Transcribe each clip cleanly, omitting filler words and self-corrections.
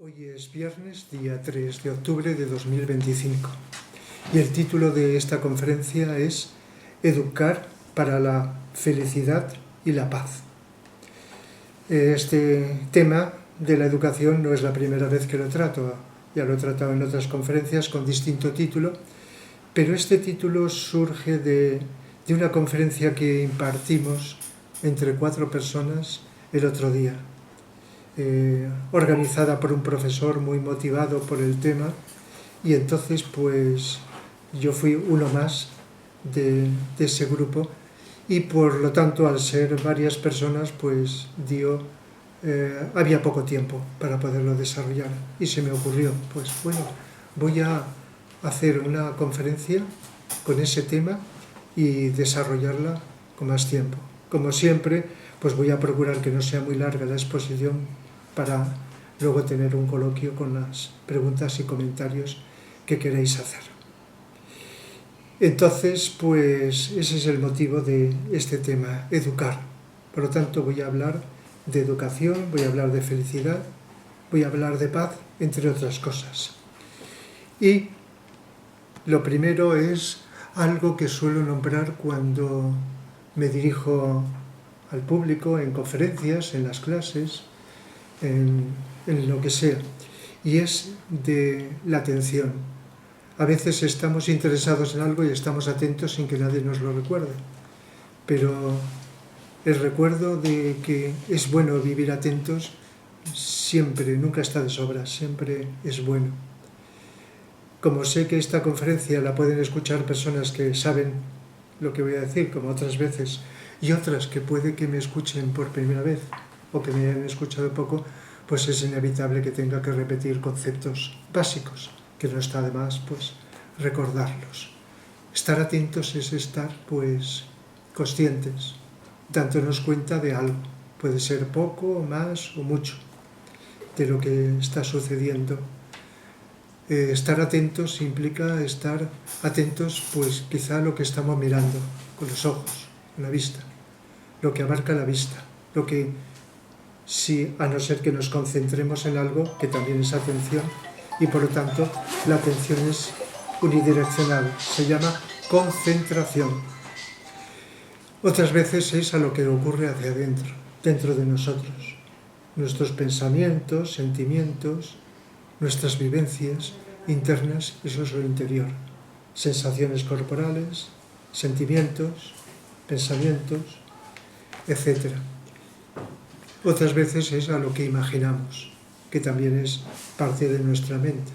Hoy es viernes, día 3 de octubre de 2025, y el título de esta conferencia es Educar para la felicidad y la paz. Este tema de la educación no es la primera vez que lo trato, ya lo he tratado en otras conferencias con distinto título, pero este título surge de una conferencia que impartimos entre 4 personas el otro día. Organizada por un profesor muy motivado por el tema, y entonces pues yo fui uno más de ese grupo, y por lo tanto, al ser varias personas, pues había poco tiempo para poderlo desarrollar, y se me ocurrió, pues bueno, voy a hacer una conferencia con ese tema y desarrollarla con más tiempo. Como siempre, pues voy a procurar que no sea muy larga la exposición para luego tener un coloquio con las preguntas y comentarios que queréis hacer. Entonces, pues ese es el motivo de este tema, educar. Por lo tanto, voy a hablar de educación, voy a hablar de felicidad, voy a hablar de paz, entre otras cosas. Y lo primero es algo que suelo nombrar cuando me dirijo al público, en conferencias, en las clases, en lo que sea, y es de la atención. A veces estamos interesados en algo y estamos atentos sin que nadie nos lo recuerde, pero el recuerdo de que es bueno vivir atentos siempre, nunca está de sobra, siempre es bueno. Como sé que esta conferencia la pueden escuchar personas que saben lo que voy a decir, como otras veces, y otras que puede que me escuchen por primera vez o que me hayan escuchado poco, pues es inevitable que tenga que repetir conceptos básicos, que no está de más pues recordarlos. Estar atentos es estar pues conscientes, dándonos cuenta de algo. Puede ser poco, más o mucho de lo que está sucediendo. Estar atentos implica estar atentos pues quizá a lo que estamos mirando, con los ojos, con la vista, lo que abarca la vista, lo que, si, a no ser que nos concentremos en algo, que también es atención, y por lo tanto la atención es unidireccional, se llama concentración. Otras veces es a lo que ocurre hacia adentro, dentro de nosotros, nuestros pensamientos, sentimientos, nuestras vivencias internas, eso es lo interior, sensaciones corporales, sentimientos, pensamientos, etc. Otras veces es a lo que imaginamos, que también es parte de nuestra mente,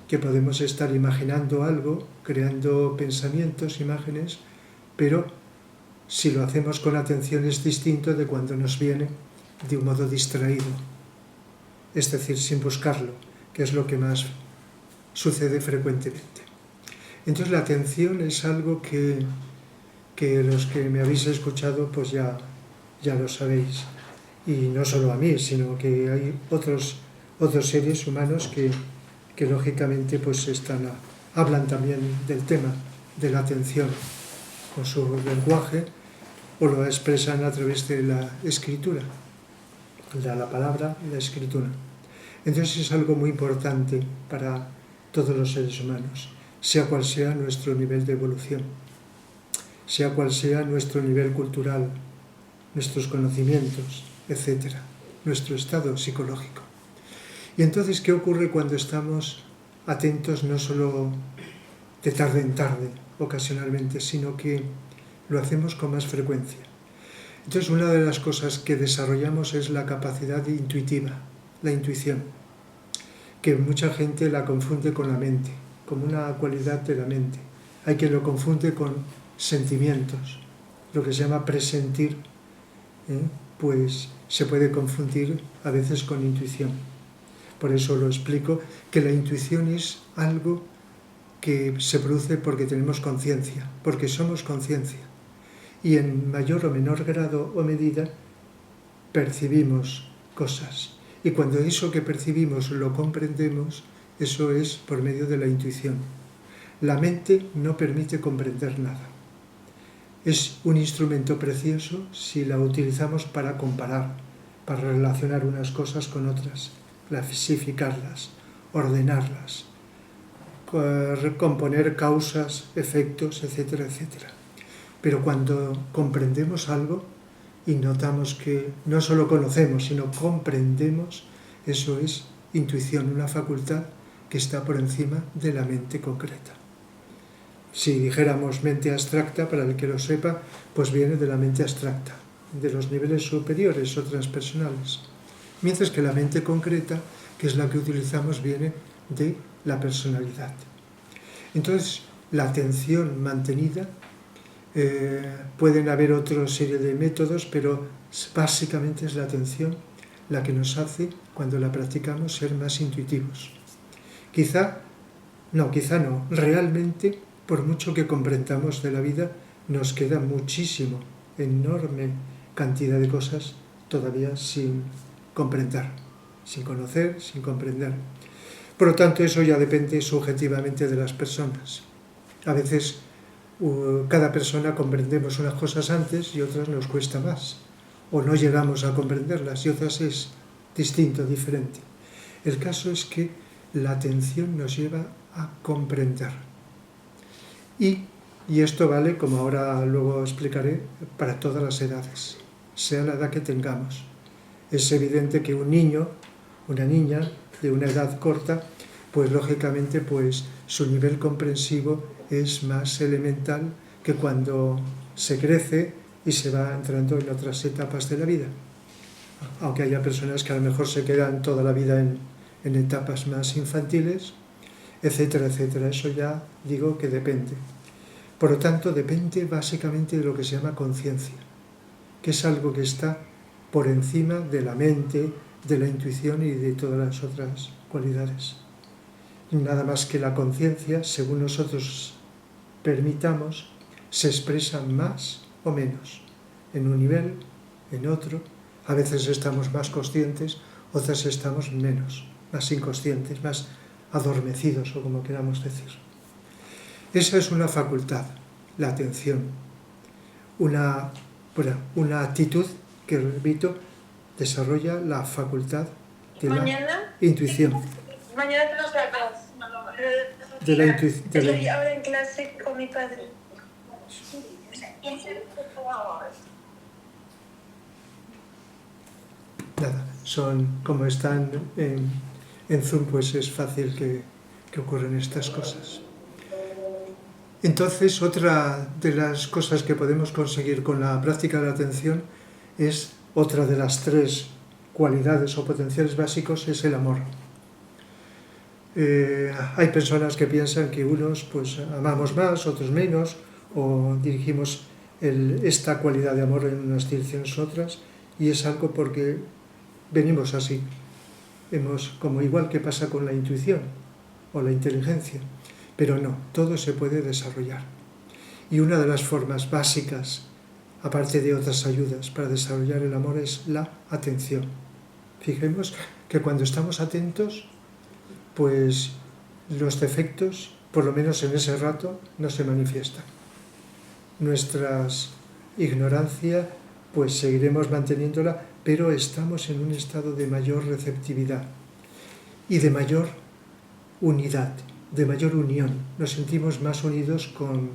que podemos estar imaginando algo, creando pensamientos, imágenes, pero si lo hacemos con atención es distinto de cuando nos viene de un modo distraído, es decir, sin buscarlo, que es lo que más sucede frecuentemente. Entonces la atención es algo que los que me habéis escuchado pues ya lo sabéis, y no solo a mí, sino que hay otros seres humanos que lógicamente pues hablan también del tema de la atención con su lenguaje, o lo expresan a través de la escritura, de la palabra y la escritura. Entonces es algo muy importante para todos los seres humanos, sea cual sea nuestro nivel de evolución, sea cual sea nuestro nivel cultural, nuestros conocimientos, etc., nuestro estado psicológico. Y entonces, ¿qué ocurre cuando estamos atentos no solo de tarde en tarde, ocasionalmente, sino que lo hacemos con más frecuencia? Entonces, una de las cosas que desarrollamos es la capacidad intuitiva, la intuición, que mucha gente la confunde con la mente, como una cualidad de la mente. Hay quien lo confunde con sentimientos, lo que se llama presentir, pues se puede confundir a veces con intuición. Por eso lo explico, que la intuición es algo que se produce porque tenemos conciencia, porque somos conciencia, y en mayor o menor grado o medida percibimos cosas, y cuando eso que percibimos lo comprendemos, eso es por medio de la intuición. La mente no permite comprender nada. Es un instrumento precioso si la utilizamos para comparar, para relacionar unas cosas con otras, clasificarlas, ordenarlas, componer causas, efectos, etcétera, etcétera. Pero cuando comprendemos algo y notamos que no solo conocemos, sino comprendemos, eso es intuición, una facultad que está por encima de la mente concreta. Si dijéramos mente abstracta, para el que lo sepa, pues viene de la mente abstracta, de los niveles superiores o transpersonales. Mientras que la mente concreta, que es la que utilizamos, viene de la personalidad. Entonces, la atención mantenida, pueden haber otra serie de métodos, pero básicamente es la atención la que nos hace, cuando la practicamos, ser más intuitivos. Quizá no, realmente, por mucho que comprendamos de la vida, nos queda muchísimo, enorme cantidad de cosas todavía sin comprender, sin conocer, sin comprender. Por lo tanto, eso ya depende subjetivamente de las personas. A veces cada persona comprendemos unas cosas antes y otras nos cuesta más, o no llegamos a comprenderlas y otras es distinto, diferente. El caso es que la atención nos lleva a comprender. Y esto vale, como ahora luego explicaré, para todas las edades, sea la edad que tengamos. Es evidente que un niño, una niña de una edad corta, pues lógicamente pues su nivel comprensivo es más elemental que cuando se crece y se va entrando en otras etapas de la vida. Aunque haya personas que a lo mejor se quedan toda la vida en etapas más infantiles, etcétera, etcétera. Eso ya digo que depende. Por lo tanto, depende básicamente de lo que se llama conciencia, que es algo que está por encima de la mente, de la intuición y de todas las otras cualidades. Nada más que la conciencia, según nosotros permitamos, se expresa más o menos, en un nivel, en otro. A veces estamos más conscientes, otras estamos menos, más inconscientes, más adormecidos, o como queramos decir. Esa es una facultad, la atención, una actitud que, repito, desarrolla la facultad de la intuición. Mañana tenemos la clase. Estoy ahora en clase con mi padre. Nada, como están en Zoom, pues es fácil que ocurran estas cosas. Entonces, otra de las cosas que podemos conseguir con la práctica de la atención es, otra de las 3 cualidades o potenciales básicos, es el amor. Hay personas que piensan que unos pues amamos más, otros menos, o dirigimos esta cualidad de amor en unas direcciones u otras, y es algo porque venimos así. Como igual que pasa con la intuición o la inteligencia, pero no, todo se puede desarrollar. Y una de las formas básicas, aparte de otras ayudas para desarrollar el amor, es la atención. Fijemos que cuando estamos atentos, pues los defectos, por lo menos en ese rato, no se manifiestan. Nuestra ignorancia, pues seguiremos manteniéndola, pero estamos en un estado de mayor receptividad y de mayor unidad, de mayor unión. Nos sentimos más unidos con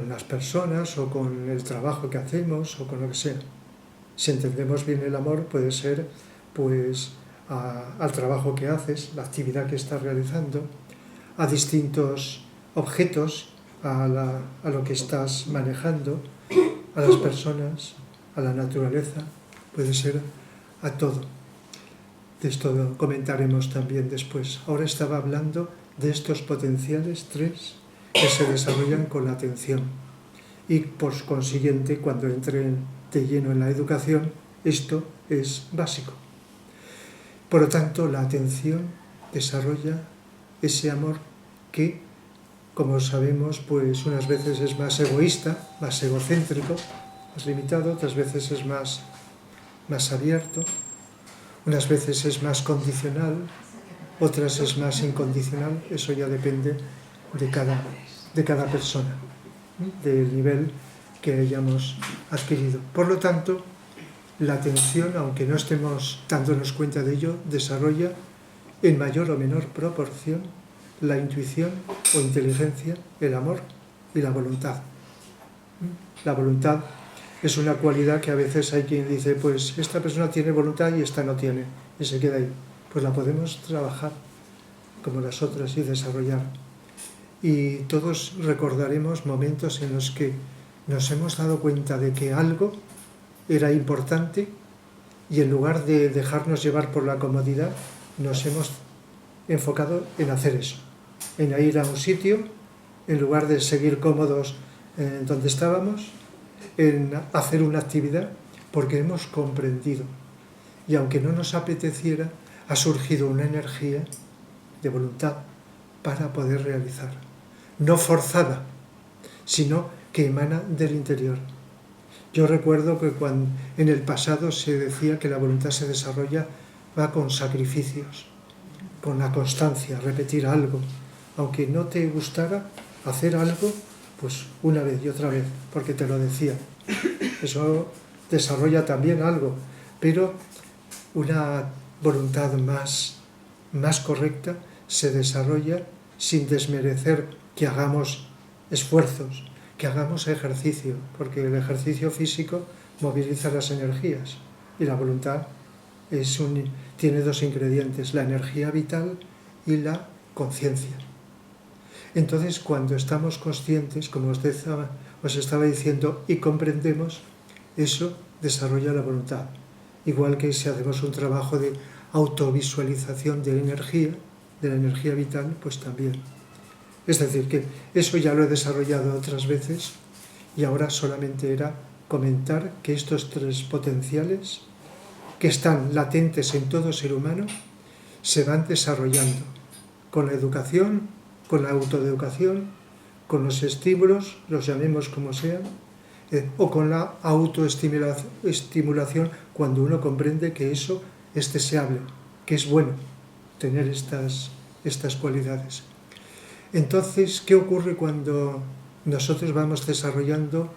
las personas o con el trabajo que hacemos o con lo que sea. Si entendemos bien el amor, puede ser pues al trabajo que haces, la actividad que estás realizando, a distintos objetos, a lo que estás manejando, a las personas, a la naturaleza, puede ser a todo. De esto comentaremos también después. Ahora estaba hablando de estos potenciales 3 que se desarrollan con la atención. Y por consiguiente, cuando entren de lleno en la educación, esto es básico. Por lo tanto, la atención desarrolla ese amor que, como sabemos, pues unas veces es más egoísta, más egocéntrico, más limitado, otras veces es más abierto, unas veces es más condicional, otras es más incondicional. Eso ya depende de cada persona, del nivel que hayamos adquirido. Por lo tanto, la atención, aunque no estemos dándonos cuenta de ello, desarrolla en mayor o menor proporción la intuición o inteligencia, el amor y la voluntad. La voluntad es una cualidad que a veces hay quien dice, pues esta persona tiene voluntad y esta no tiene, y se queda ahí. Pues la podemos trabajar como las otras y desarrollar. Y todos recordaremos momentos en los que nos hemos dado cuenta de que algo era importante y en lugar de dejarnos llevar por la comodidad, nos hemos enfocado en hacer eso, en ir a un sitio, en lugar de seguir cómodos en donde estábamos, en hacer una actividad, porque hemos comprendido. Y aunque no nos apeteciera, ha surgido una energía de voluntad para poder realizar. No forzada, sino que emana del interior. Yo recuerdo que cuando en el pasado se decía que la voluntad se desarrolla va con sacrificios, con la constancia, repetir algo. Aunque no te gustara hacer algo, pues una vez y otra vez, porque te lo decía. Eso desarrolla también algo, pero una voluntad más correcta se desarrolla sin desmerecer que hagamos esfuerzos, que hagamos ejercicio, porque el ejercicio físico moviliza las energías y la voluntad tiene dos ingredientes, la energía vital y la conciencia. Entonces, cuando estamos conscientes, como os estaba diciendo, y comprendemos, eso desarrolla la voluntad. Igual que si hacemos un trabajo de autovisualización de la energía vital, pues también. Es decir, que eso ya lo he desarrollado otras veces y ahora solamente era comentar que estos tres potenciales que están latentes en todo ser humano se van desarrollando con la educación, con la autoeducación, con los estímulos, los llamemos como sean, o con la autoestimulación cuando uno comprende que eso es deseable, que es bueno tener estas cualidades. Entonces, ¿qué ocurre cuando nosotros vamos desarrollando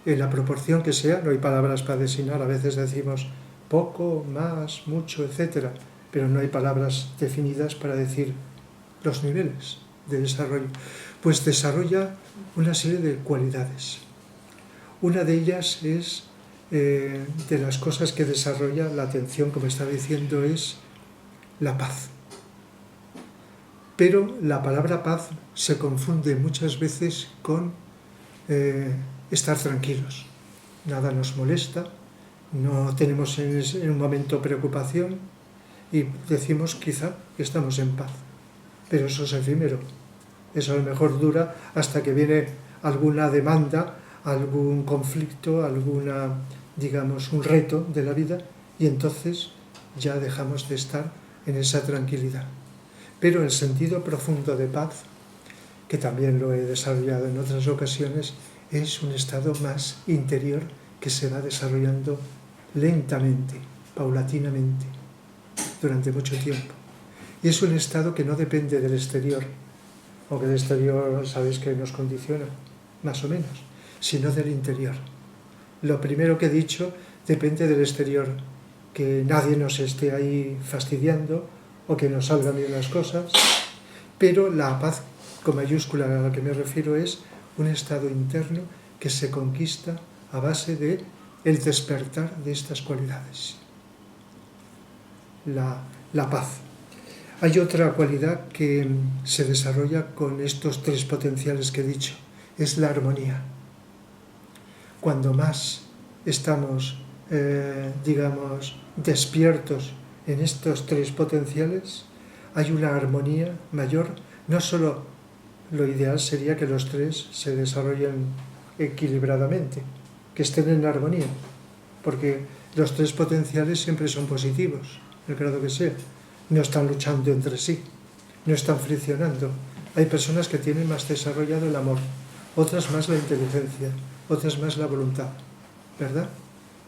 en la proporción que sea? No hay palabras para designar, a veces decimos poco, más, mucho, etc. Pero no hay palabras definidas para decir los niveles de desarrollo. Pues desarrolla una serie de cualidades. Una de ellas es, de las cosas que desarrolla la atención, como estaba diciendo, es la paz. Pero la palabra paz se confunde muchas veces con estar tranquilos. Nada nos molesta, no tenemos en un momento preocupación y decimos quizá que estamos en paz. Pero eso es efímero. Eso a lo mejor dura hasta que viene alguna demanda, algún conflicto, un reto de la vida y entonces ya dejamos de estar en esa tranquilidad. Pero el sentido profundo de paz, que también lo he desarrollado en otras ocasiones, es un estado más interior que se va desarrollando lentamente, paulatinamente, durante mucho tiempo. Y es un estado que no depende del exterior, aunque el exterior sabéis que nos condiciona, más o menos, sino del interior. Lo primero que he dicho depende del exterior, que nadie nos esté ahí fastidiando o que nos salgan bien las cosas, pero la paz con mayúscula a la que me refiero es un estado interno que se conquista a base de el despertar de estas cualidades. La paz. Hay otra cualidad que se desarrolla con estos tres potenciales que he dicho, es la armonía. Cuando más estamos, despiertos en estos tres potenciales, hay una armonía mayor. No solo lo ideal sería que los tres se desarrollen equilibradamente, que estén en armonía, porque los tres potenciales siempre son positivos, el grado que sea. No están luchando entre sí, no están friccionando. Hay personas que tienen más desarrollado el amor, otras más la inteligencia, otras más la voluntad, ¿verdad?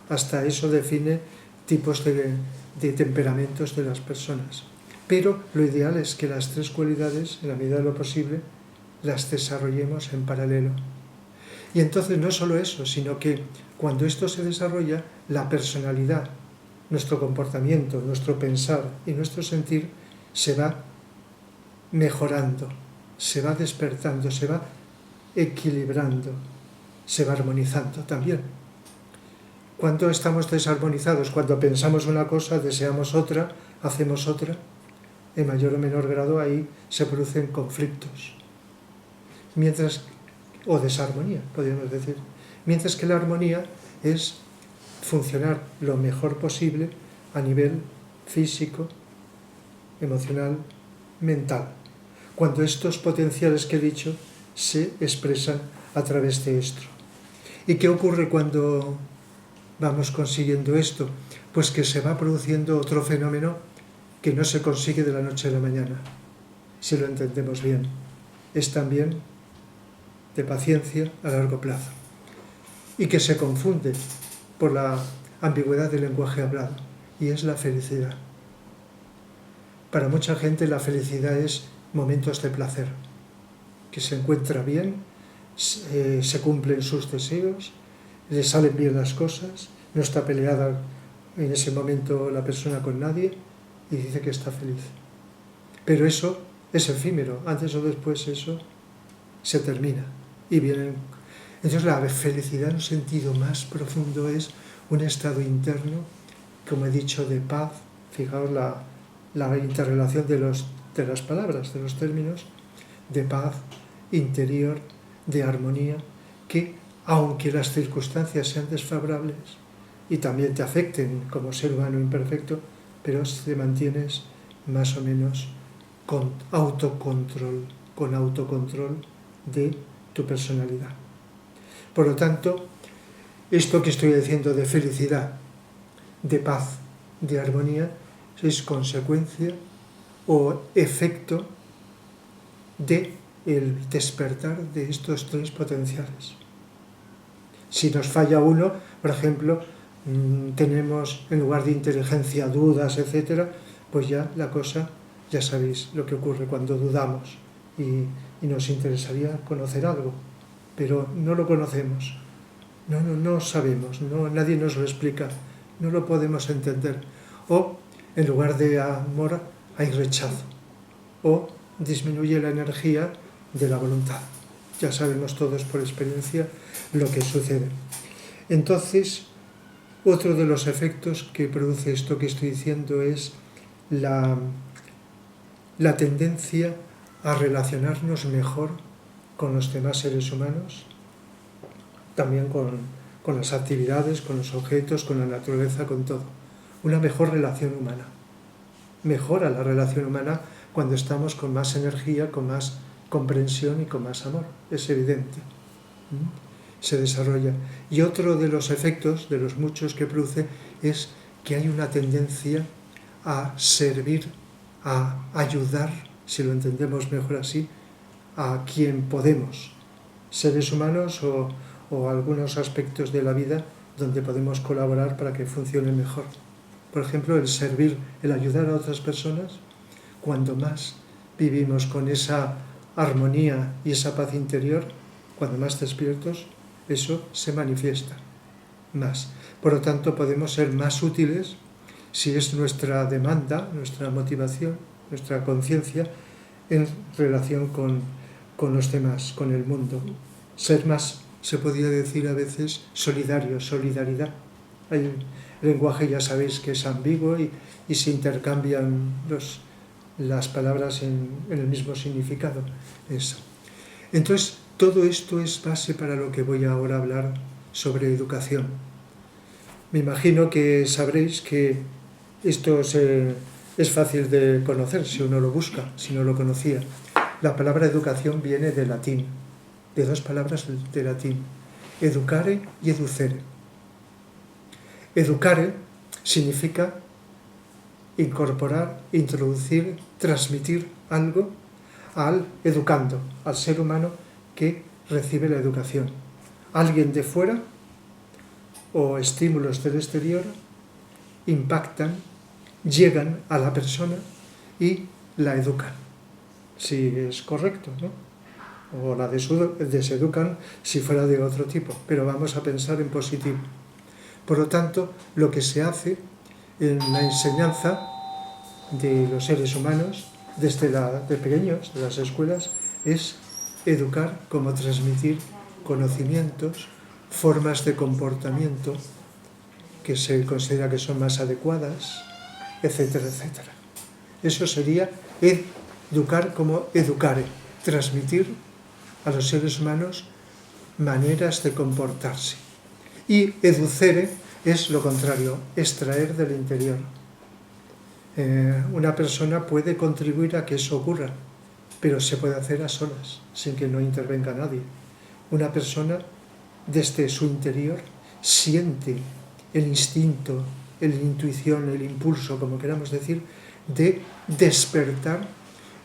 Hasta eso define tipos de temperamentos de las personas. Pero lo ideal es que las tres cualidades, en la medida de lo posible, las desarrollemos en paralelo. Y entonces no solo eso, sino que cuando esto se desarrolla, la personalidad, nuestro comportamiento, nuestro pensar y nuestro sentir se va mejorando, se va despertando, se va equilibrando, se va armonizando también. Cuando estamos desarmonizados, cuando pensamos una cosa, deseamos otra, hacemos otra, en mayor o menor grado ahí se producen conflictos. O desarmonía, podríamos decir. Mientras que la armonía es funcionar lo mejor posible a nivel físico, emocional, mental. Cuando estos potenciales que he dicho se expresan a través de esto. ¿Y qué ocurre cuando vamos consiguiendo esto? Pues que se va produciendo otro fenómeno que no se consigue de la noche a la mañana, si lo entendemos bien. Es también de paciencia a largo plazo y que se confunde por la ambigüedad del lenguaje hablado, y es la felicidad. Para mucha gente la felicidad es momentos de placer, que se encuentra bien, se cumplen sus deseos, le salen bien las cosas, no está peleada en ese momento la persona con nadie y dice que está feliz. Pero eso es efímero, antes o después eso se termina y vienen. Entonces la felicidad en un sentido más profundo es un estado interno, como he dicho, de paz. Fijaos la interrelación de las palabras, de los términos, de paz interior, de armonía, que aunque las circunstancias sean desfavorables y también te afecten como ser humano imperfecto, pero te mantienes más o menos con autocontrol de tu personalidad. Por lo tanto, esto que estoy diciendo de felicidad, de paz, de armonía, es consecuencia o efecto de el despertar de estos tres potenciales. Si nos falla uno, por ejemplo, tenemos en lugar de inteligencia dudas, etcétera, pues ya la cosa, ya sabéis lo que ocurre cuando dudamos y nos interesaría conocer algo, pero no lo conocemos, no sabemos, nadie nos lo explica, no lo podemos entender. O en lugar de amor hay rechazo, o disminuye la energía de la voluntad. Ya sabemos todos por experiencia lo que sucede. Entonces, otro de los efectos que produce esto que estoy diciendo es la tendencia a relacionarnos mejor con los demás seres humanos, también con las actividades, con los objetos, con la naturaleza, con todo. Una mejor relación humana. Mejora la relación humana cuando estamos con más energía, con más comprensión y con más amor. Es evidente. Se desarrolla. Y otro de los efectos, de los muchos que produce, es que hay una tendencia a servir, a ayudar, si lo entendemos mejor así, a quien podemos, seres humanos o algunos aspectos de la vida donde podemos colaborar para que funcione mejor. Por ejemplo, el servir, el ayudar a otras personas, cuando más vivimos con esa armonía y esa paz interior, cuando más despiertos, eso se manifiesta más. Por lo tanto, podemos ser más útiles si es nuestra demanda, nuestra motivación, nuestra conciencia en relación con los demás, con el mundo. Ser más, se podría decir a veces, solidarios, solidaridad. Hay un lenguaje, ya sabéis, que es ambiguo y se intercambian las palabras en el mismo significado. Eso. Entonces, todo esto es base para lo que voy ahora a hablar sobre educación. Me imagino que sabréis que esto es fácil de conocer si uno lo busca, si no lo conocía. La palabra educación viene del latín, de dos palabras de latín, educare y educere. Educare significa incorporar, introducir, transmitir algo al educando, al ser humano que recibe la educación. Alguien de fuera o estímulos del exterior impactan, llegan a la persona y la educan. Si es correcto, ¿no? o la deseducan si fuera de otro tipo, pero vamos a pensar en positivo. Por lo tanto, lo que se hace en la enseñanza de los seres humanos, de pequeños, de las escuelas, es educar como transmitir conocimientos, formas de comportamiento que se considera que son más adecuadas, etcétera, etcétera. Eso sería educar como educare, transmitir a los seres humanos maneras de comportarse. Y educere es lo contrario, extraer del interior. Una persona puede contribuir a que eso ocurra, pero se puede hacer a solas, sin que no intervenga nadie. Una persona, desde su interior, siente el instinto, la intuición, el impulso, como queramos decir, de despertar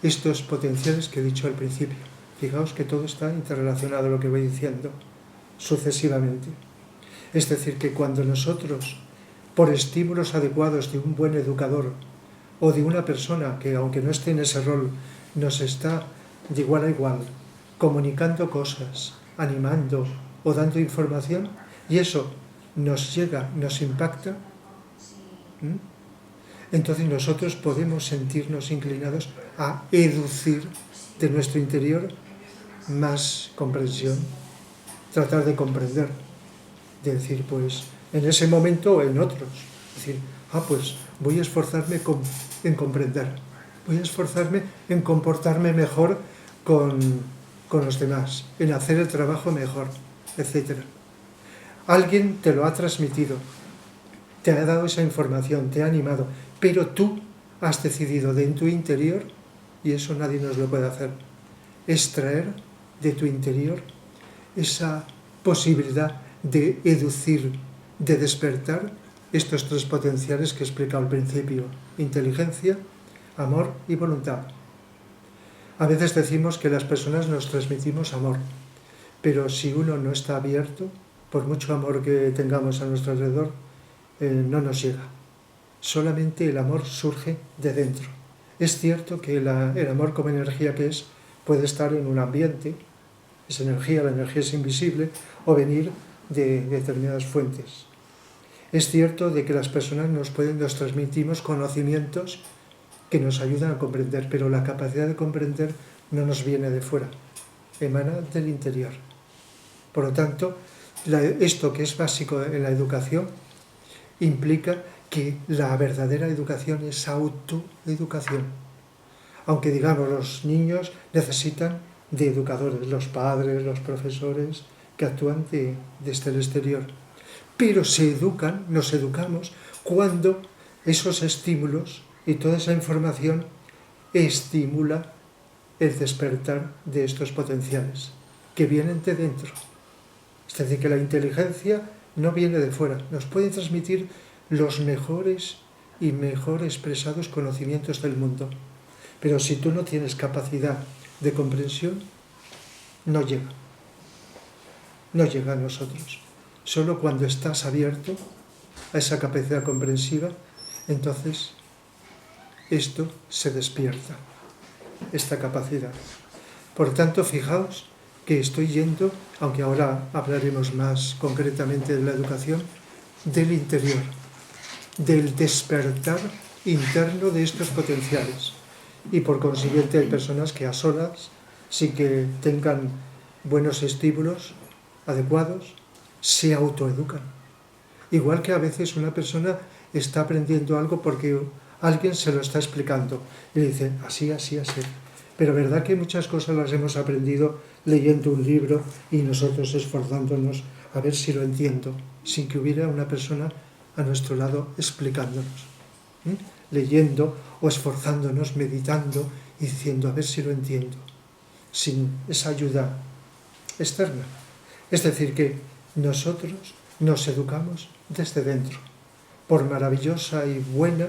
estos potenciales que he dicho al principio. Fijaos que todo está interrelacionado, lo que voy diciendo, sucesivamente. Es decir, que cuando nosotros, por estímulos adecuados de un buen educador o de una persona que, aunque no esté en ese rol, nos está de igual a igual comunicando cosas, animando o dando información, y eso nos llega, nos impacta, entonces nosotros podemos sentirnos inclinados a educir de nuestro interior más comprensión, tratar de comprender, de decir, pues, en ese momento o en otros, decir, pues voy a esforzarme en comprender, voy a esforzarme en comportarme mejor con los demás, en hacer el trabajo mejor, etc. Alguien te lo ha transmitido, te ha dado esa información, te ha animado, pero tú has decidido de en tu interior, y eso nadie nos lo puede hacer, extraer de tu interior esa posibilidad de educir, de despertar estos tres potenciales que he explicado al principio: inteligencia, amor y voluntad. A veces decimos que las personas nos transmitimos amor, pero si uno no está abierto, por mucho amor que tengamos a nuestro alrededor, no nos llega. Solamente el amor surge de dentro. Es cierto que el amor como energía que es, puede estar en un ambiente, es energía, la energía es invisible, o venir de determinadas fuentes. Es cierto de que las personas nos transmitimos conocimientos que nos ayudan a comprender, pero la capacidad de comprender no nos viene de fuera, emana del interior. Por lo tanto, esto que es básico en la educación implica que la verdadera educación es autoeducación. Aunque digamos, los niños necesitan de educadores, los padres, los profesores, que actúan desde el exterior. Pero nos educamos cuando esos estímulos y toda esa información estimula el despertar de estos potenciales, que vienen de dentro. Es decir, que la inteligencia no viene de fuera, nos puede transmitir los mejores y mejor expresados conocimientos del mundo. Pero si tú no tienes capacidad de comprensión, no llega. No llega a nosotros. Solo cuando estás abierto a esa capacidad comprensiva, entonces esto se despierta, esta capacidad. Por tanto, fijaos que estoy yendo, aunque ahora hablaremos más concretamente de la educación, del interior, del despertar interno de estos potenciales. Y por consiguiente hay personas que a solas, sin que tengan buenos estímulos adecuados, se autoeducan. Igual que a veces una persona está aprendiendo algo porque alguien se lo está explicando y le dice así, así, así. Pero verdad que muchas cosas las hemos aprendido leyendo un libro y nosotros esforzándonos a ver si lo entiendo, sin que hubiera una persona a nuestro lado explicándonos, leyendo o esforzándonos, meditando y diciendo a ver si lo entiendo, sin esa ayuda externa. Es decir, que nosotros nos educamos desde dentro, por maravillosa y buena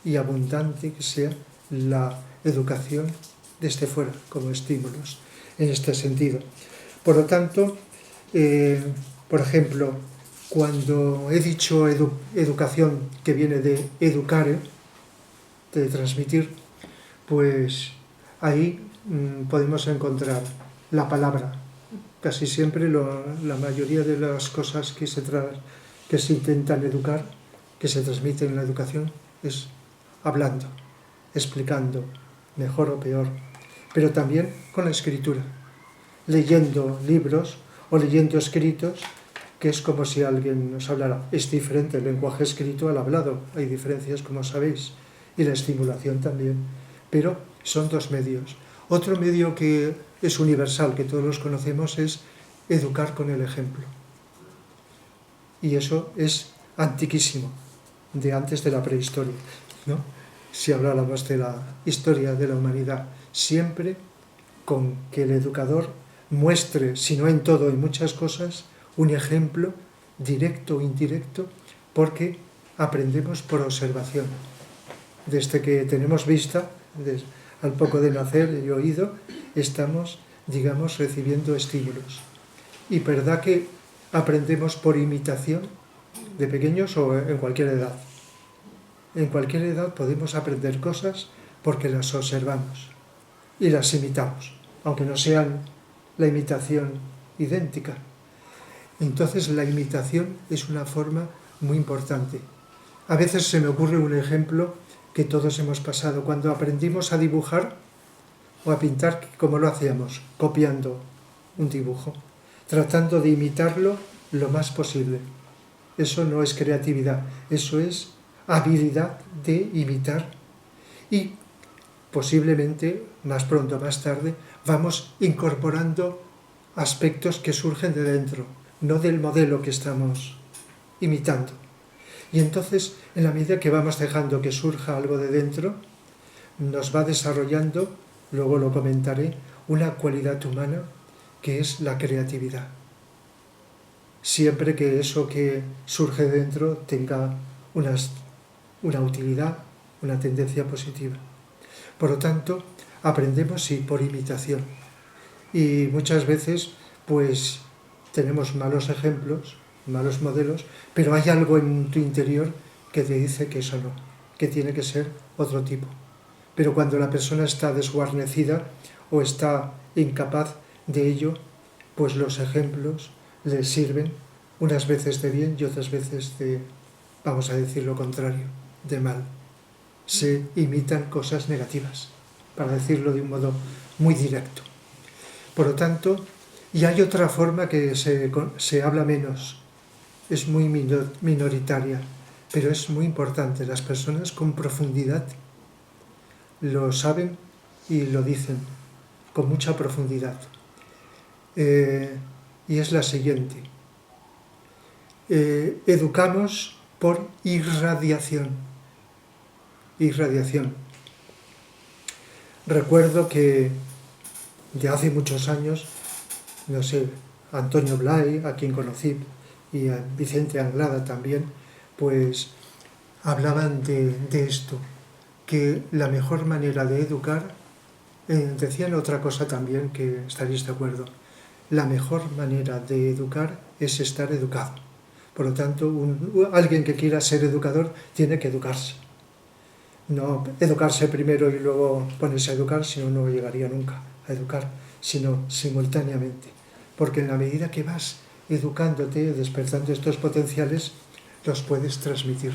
y abundante que sea la educación desde fuera, como estímulos, en este sentido. Por lo tanto, por ejemplo, cuando he dicho educación, que viene de educare, de transmitir, pues ahí podemos encontrar la palabra. Casi siempre la mayoría de las cosas que se intentan educar, que se transmiten en la educación, es hablando, explicando, mejor o peor, pero también con la escritura, leyendo libros o leyendo escritos, que es como si alguien nos hablara. Es diferente el lenguaje escrito al hablado, hay diferencias, como sabéis, y la estimulación también, pero son dos medios. Otro medio que es universal, que todos los conocemos, es educar con el ejemplo. Y eso es antiquísimo, de antes de la prehistoria, ¿no? Si habláramos de la historia de la humanidad, siempre con que el educador muestre, si no en todo, en muchas cosas, un ejemplo directo o indirecto, porque aprendemos por observación. Desde que tenemos vista, al poco de nacer y oído, estamos, digamos, recibiendo estímulos. Y verdad que aprendemos por imitación de pequeños o en cualquier edad. En cualquier edad podemos aprender cosas porque las observamos y las imitamos, aunque no sean la imitación idéntica. Entonces la imitación es una forma muy importante. A veces se me ocurre un ejemplo que todos hemos pasado. Cuando aprendimos a dibujar o a pintar, ¿cómo lo hacíamos? Copiando un dibujo, tratando de imitarlo lo más posible. Eso no es creatividad, eso es habilidad de imitar. Y posiblemente, más pronto o más tarde, vamos incorporando aspectos que surgen de dentro, no del modelo que estamos imitando. Y entonces, en la medida que vamos dejando que surja algo de dentro, nos va desarrollando, luego lo comentaré, una cualidad humana que es la creatividad. Siempre que eso que surge de dentro tenga una utilidad, una tendencia positiva. Por lo tanto, aprendemos sí por imitación. Y muchas veces, pues, tenemos malos ejemplos, malos modelos, pero hay algo en tu interior que te dice que eso no, que tiene que ser otro tipo. Pero cuando la persona está desguarnecida o está incapaz de ello, pues los ejemplos le sirven unas veces de bien y otras veces de, vamos a decir lo contrario, de mal. Se imitan cosas negativas, para decirlo de un modo muy directo. Por lo tanto, y hay otra forma que se habla menos, es muy minoritaria, pero es muy importante. Las personas con profundidad lo saben y lo dicen con mucha profundidad. Y es la siguiente. Educamos por irradiación. Irradiación. Recuerdo que de hace muchos años, no sé, Antonio Blay, a quien conocí, y a Vicente Anglada también, pues hablaban de esto, que la mejor manera de educar, decían otra cosa también que estaréis de acuerdo, la mejor manera de educar es estar educado. Por lo tanto, alguien que quiera ser educador tiene que educarse. No educarse primero y luego ponerse a educar, sino no llegaría nunca a educar, sino simultáneamente. Porque en la medida que vas educándote, despertando estos potenciales, los puedes transmitir.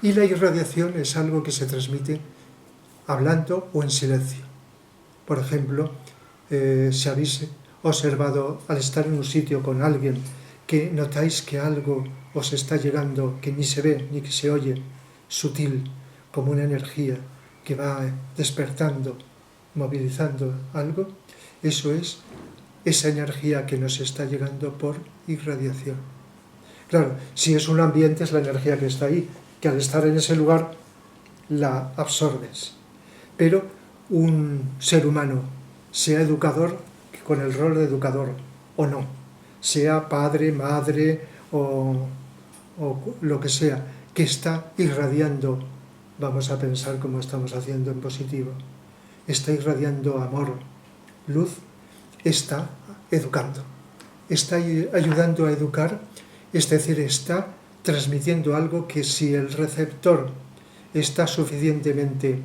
Y la irradiación es algo que se transmite hablando o en silencio. Por ejemplo, si habéis observado al estar en un sitio con alguien que notáis que algo os está llegando, que ni se ve ni que se oye, sutil, como una energía que va despertando, movilizando algo, eso es esa energía que nos está llegando por irradiación. Claro, si es un ambiente es la energía que está ahí, que al estar en ese lugar la absorbes. Pero un ser humano, sea educador, con el rol de educador o no, sea padre, madre o lo que sea, que está irradiando, vamos a pensar como estamos haciendo en positivo, está irradiando amor, luz, está educando, está ayudando a educar, es decir, está transmitiendo algo que si el receptor está suficientemente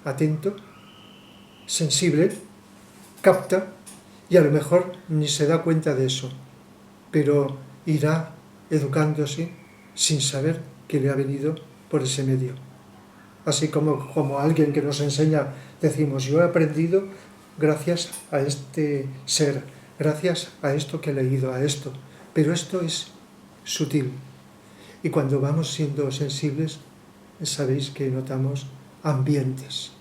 atento, sensible, capta y a lo mejor ni se da cuenta de eso, pero irá educándose sin saber que le ha venido por ese medio. Así como alguien que nos enseña, decimos, yo he aprendido gracias a este ser, gracias a esto que he leído, a esto, pero esto es sutil. Y cuando vamos siendo sensibles, sabéis que notamos ambientes.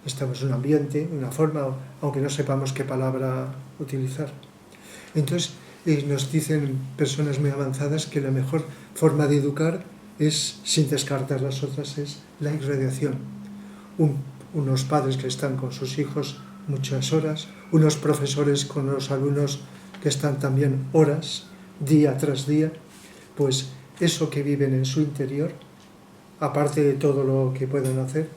Estamos en un ambiente, una forma, aunque no sepamos qué palabra utilizar. Entonces, nos dicen personas muy avanzadas que la mejor forma de educar es, sin descartar las otras, es la irradiación. Unos padres que están con sus hijos muchas horas, unos profesores con los alumnos que están también horas, día tras día, pues eso que viven en su interior, aparte de todo lo que puedan hacer,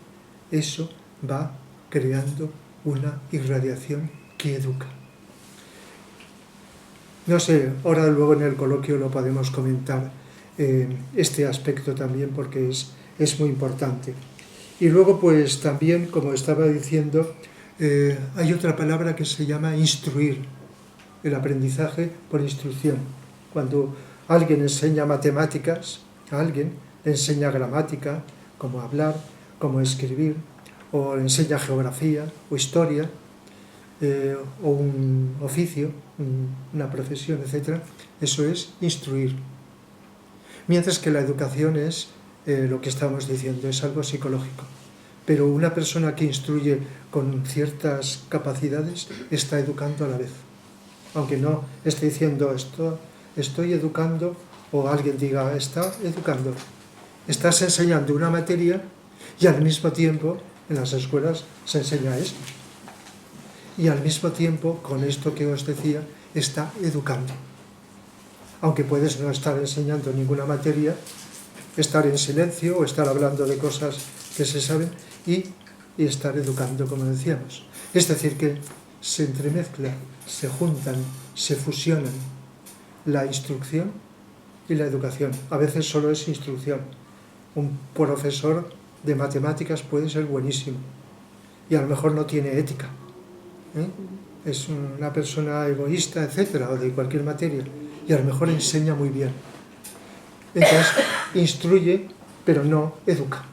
eso va creando una irradiación que educa. No sé, ahora luego en el coloquio lo podemos comentar, este aspecto también, porque es muy importante. Y luego pues también, como estaba diciendo, hay otra palabra que se llama instruir, el aprendizaje por instrucción. Cuando alguien enseña matemáticas a alguien, le enseña gramática, cómo hablar, cómo escribir, o le enseña geografía o historia, o un oficio, una profesión, etc. Eso es instruir. Mientras que la educación es lo que estamos diciendo, es algo psicológico. Pero una persona que instruye con ciertas capacidades está educando a la vez. Aunque no esté diciendo esto, estoy educando, o alguien diga, está educando. Estás enseñando una materia y al mismo tiempo en las escuelas se enseña esto. Y al mismo tiempo, con esto que os decía, está educando. Aunque puedes no estar enseñando ninguna materia, estar en silencio o estar hablando de cosas que se saben y estar educando, como decíamos. Es decir, que se entremezclan, se juntan, se fusionan la instrucción y la educación. A veces solo es instrucción. Un profesor de matemáticas puede ser buenísimo y a lo mejor no tiene ética. Es una persona egoísta, etcétera, o de cualquier materia, y a lo mejor enseña muy bien. Entonces, instruye, pero no educa.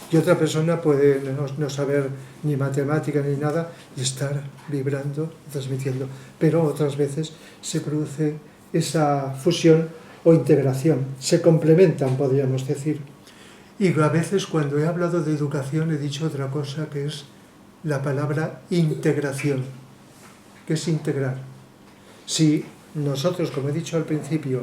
Y otra persona puede no saber ni matemática ni nada y estar vibrando, transmitiendo. Pero otras veces se produce esa fusión o integración. Se complementan, podríamos decir. Y a veces cuando he hablado de educación he dicho otra cosa, que es la palabra integración. ¿Qué es integrar? Si nosotros, como he dicho al principio,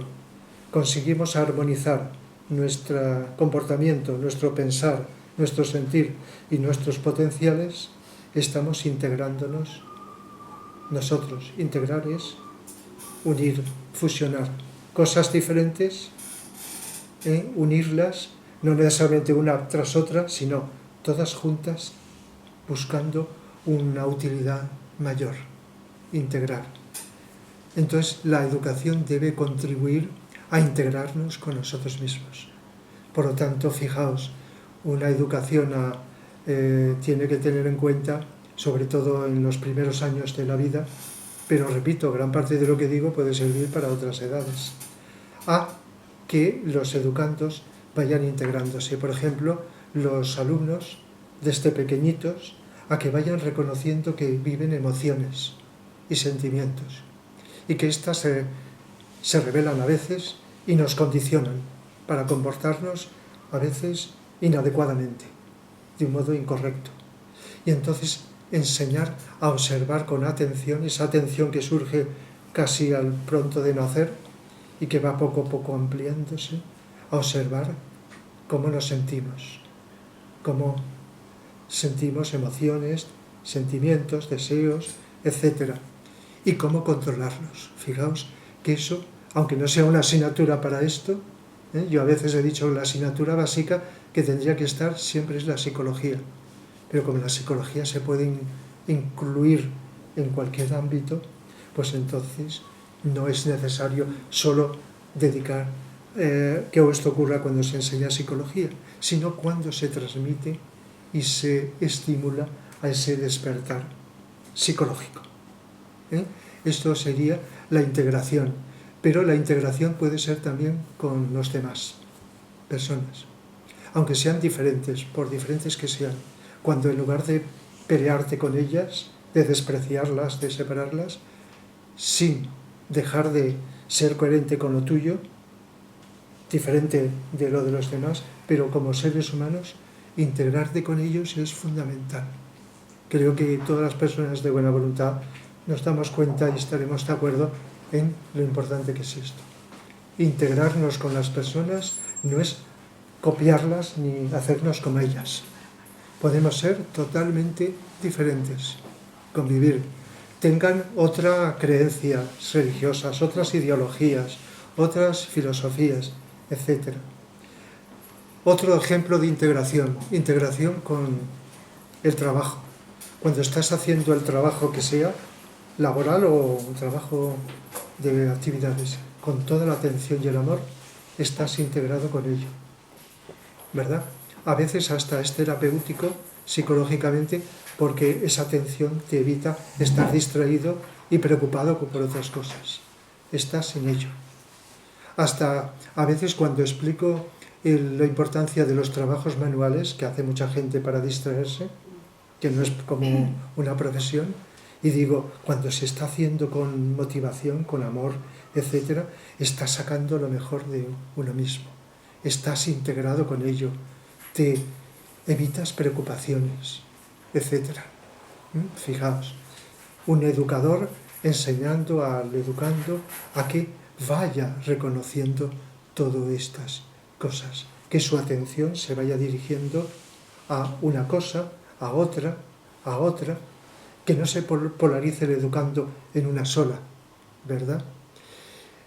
conseguimos armonizar nuestro comportamiento, nuestro pensar, nuestro sentir y nuestros potenciales, estamos integrándonos nosotros. Integrar es unir, fusionar cosas diferentes, unirlas, no necesariamente una tras otra, sino todas juntas, buscando una utilidad mayor, integrar. Entonces la educación debe contribuir a integrarnos con nosotros mismos. Por lo tanto, fijaos, una educación tiene que tener en cuenta, sobre todo en los primeros años de la vida, pero repito, gran parte de lo que digo puede servir para otras edades, a que los educandos vayan integrándose. Por ejemplo, los alumnos desde pequeñitos, a que vayan reconociendo que viven emociones y sentimientos, y que éstas se revelan a veces y nos condicionan para comportarnos a veces inadecuadamente, de un modo incorrecto. Y entonces enseñar a observar con atención, esa atención que surge casi al pronto de nacer y que va poco a poco ampliándose, a observar cómo nos sentimos, cómo sentimos emociones, sentimientos, deseos, etc. Y cómo controlarlos. Fijaos que eso, aunque no sea una asignatura para esto, yo a veces he dicho que la asignatura básica que tendría que estar siempre es la psicología. Pero como la psicología se puede incluir en cualquier ámbito, pues entonces no es necesario solo dedicar que esto ocurra cuando se enseña psicología, sino cuando se transmite y se estimula a ese despertar psicológico. ¿eh? Esto sería la integración, pero la integración puede ser también con los demás personas, aunque sean diferentes, por diferentes que sean. Cuando en lugar de pelearte con ellas, de despreciarlas, de separarlas, sin dejar de ser coherente con lo tuyo, diferente de lo de los demás, pero como seres humanos, integrarte con ellos es fundamental. Creo que todas las personas de buena voluntad nos damos cuenta y estaremos de acuerdo en lo importante que es esto. Integrarnos con las personas no es copiarlas ni hacernos como ellas. Podemos ser totalmente diferentes, convivir, tengan otra creencia religiosas, otras ideologías, otras filosofías, etc. Otro ejemplo de integración con el trabajo. Cuando estás haciendo el trabajo que sea, laboral o un trabajo de actividades, con toda la atención y el amor, estás integrado con ello, ¿verdad? A veces hasta es terapéutico psicológicamente porque esa atención te evita estar distraído y preocupado por otras cosas. Estás en ello. Hasta a veces cuando explico la importancia de los trabajos manuales que hace mucha gente para distraerse, que no es como una profesión, y digo, cuando se está haciendo con motivación, con amor, etc., estás sacando lo mejor de uno mismo. Estás integrado con ello, te evitas preocupaciones, etc. Fijaos, un educador enseñando al educando a que vaya reconociendo todas estas cosas, que su atención se vaya dirigiendo a una cosa, a otra, que no se polarice el educando en una sola, ¿verdad?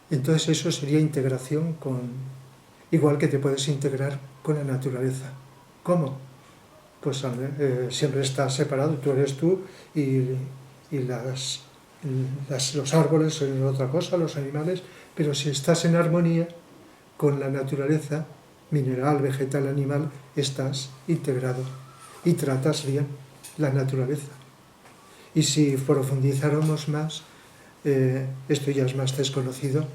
Entonces eso sería integración con... Igual que te puedes integrar con la naturaleza. ¿Cómo? Pues siempre estás separado, tú eres tú y los árboles son otra cosa, los animales, pero si estás en armonía con la naturaleza, mineral, vegetal, animal, estás integrado y tratas bien la naturaleza. Y si profundizáramos más, esto ya es más desconocido,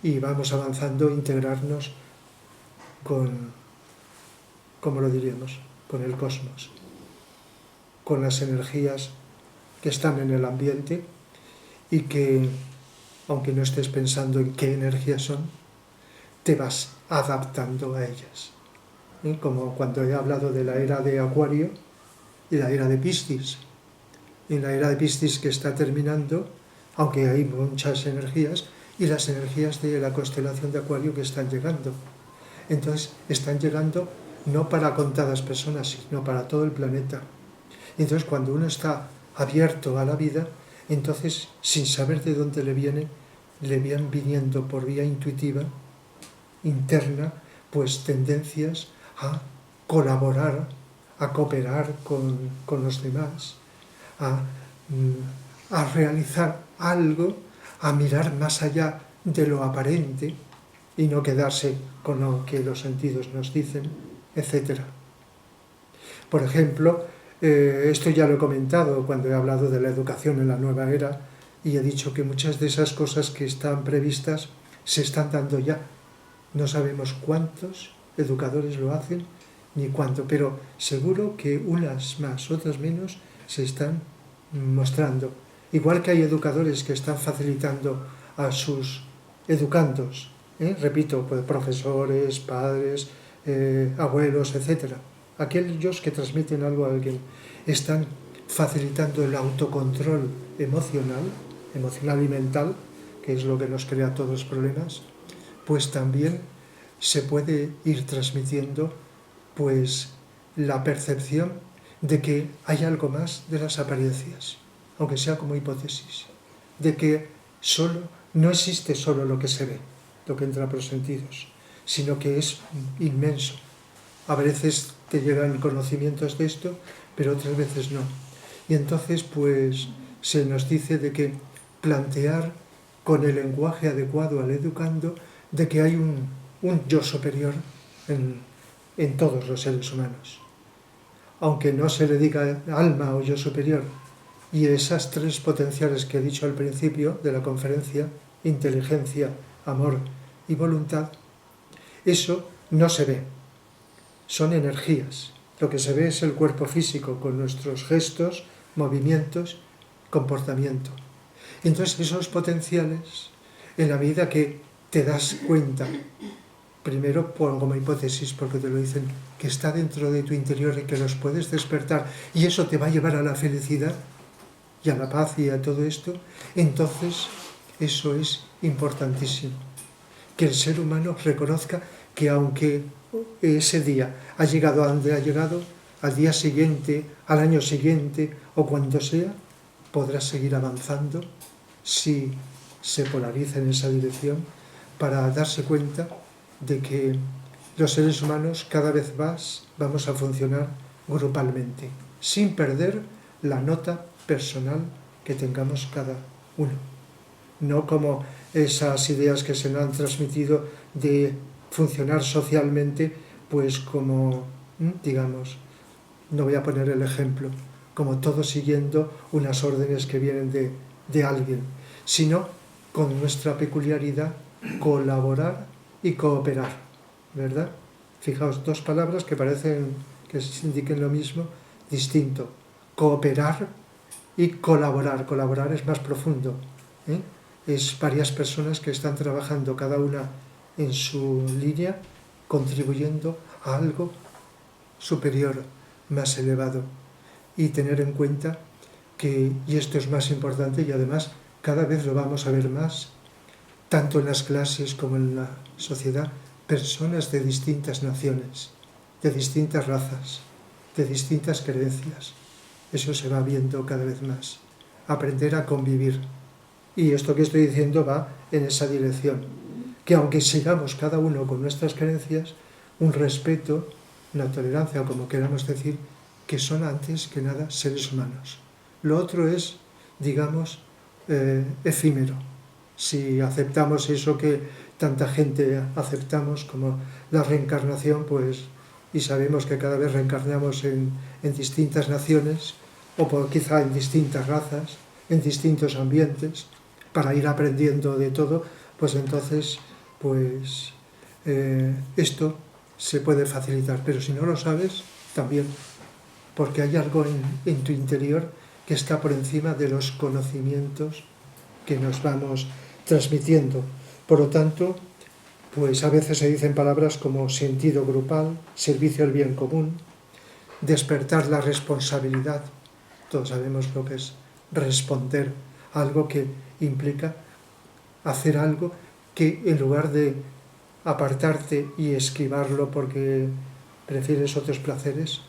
y vamos avanzando, integrarnos con, ¿cómo lo diríamos?, con el cosmos, con las energías que están en el ambiente y que, aunque no estés pensando en qué energías son, te vas adaptando a ellas. Como cuando he hablado de la era de Acuario y la era de Piscis. En la era de Piscis que está terminando, aunque hay muchas energías, y las energías de la constelación de Acuario que están llegando. Entonces, están llegando no para contadas personas, sino para todo el planeta. Entonces, cuando uno está abierto a la vida, entonces, sin saber de dónde le vienen viniendo por vía intuitiva, interna, pues tendencias a colaborar, a cooperar con los demás, a realizar algo, a mirar más allá de lo aparente y no quedarse con lo que los sentidos nos dicen, etc. Por ejemplo, esto ya lo he comentado cuando he hablado de la educación en la nueva era y he dicho que muchas de esas cosas que están previstas se están dando ya. No sabemos cuántos educadores lo hacen ni cuánto, pero seguro que unas más, otras menos se están mostrando. Igual que hay educadores que están facilitando a sus educandos, repito, pues profesores, padres, abuelos, etc. Aquellos que transmiten algo a alguien están facilitando el autocontrol emocional y mental, que es lo que nos crea todos los problemas, pues también se puede ir transmitiendo pues la percepción de que hay algo más de las apariencias, aunque sea como hipótesis, de que no existe solo lo que se ve, lo que entra por los sentidos, sino que es inmenso. A veces te llegan conocimientos de esto, pero otras veces no. Y entonces pues se nos dice de que plantear con el lenguaje adecuado al educando de que hay un yo superior en todos los seres humanos. Aunque no se le diga alma o yo superior, Y esas tres potenciales que he dicho al principio de la conferencia, inteligencia, amor y voluntad, eso no se ve, son energías. Lo que se ve es el cuerpo físico con nuestros gestos, movimientos, comportamiento. Entonces esos potenciales, en la medida que te das cuenta, primero como hipótesis, porque te lo dicen, que está dentro de tu interior y que los puedes despertar, y eso te va a llevar a la felicidad y a la paz y a todo esto, entonces eso es importantísimo. Que el ser humano reconozca que aunque ese día ha llegado a donde ha llegado, al día siguiente, al año siguiente o cuando sea, podrá seguir avanzando si se polariza en esa dirección, para darse cuenta de que los seres humanos cada vez más vamos a funcionar grupalmente, sin perder la nota personal que tengamos cada uno. No como esas ideas que se nos han transmitido de funcionar socialmente, pues como, digamos, no voy a poner el ejemplo, como todos siguiendo unas órdenes que vienen de alguien, sino con nuestra peculiaridad colaborar y cooperar, ¿verdad? Fijaos, dos palabras que parecen que indiquen lo mismo, distinto. Cooperar y colaborar. Colaborar es más profundo, ¿eh? Es varias personas que están trabajando cada una en su línea, contribuyendo a algo superior, más elevado. Y tener en cuenta que, y esto es más importante y además cada vez lo vamos a ver más, tanto en las clases como en la sociedad, personas de distintas naciones, de distintas razas, de distintas creencias. Eso se va viendo cada vez más. Aprender a convivir. Y esto que estoy diciendo va en esa dirección. Que aunque sigamos cada uno con nuestras creencias, un respeto, una tolerancia, o como queramos decir, que son antes que nada seres humanos. Lo otro es, digamos, efímero. Si aceptamos eso que tanta gente aceptamos como la reencarnación, pues, y sabemos que cada vez reencarnamos en distintas naciones, o quizá en distintas razas, en distintos ambientes, para ir aprendiendo de todo, pues entonces, pues, esto se puede facilitar. Pero si no lo sabes, también, porque hay algo en tu interior que está por encima de los conocimientos que nos vamos transmitiendo. Por lo tanto, pues a veces se dicen palabras como sentido grupal, servicio al bien común, despertar la responsabilidad. Todos sabemos lo que es responder a algo que implica hacer algo que, en lugar de apartarte y esquivarlo porque prefieres otros placeres,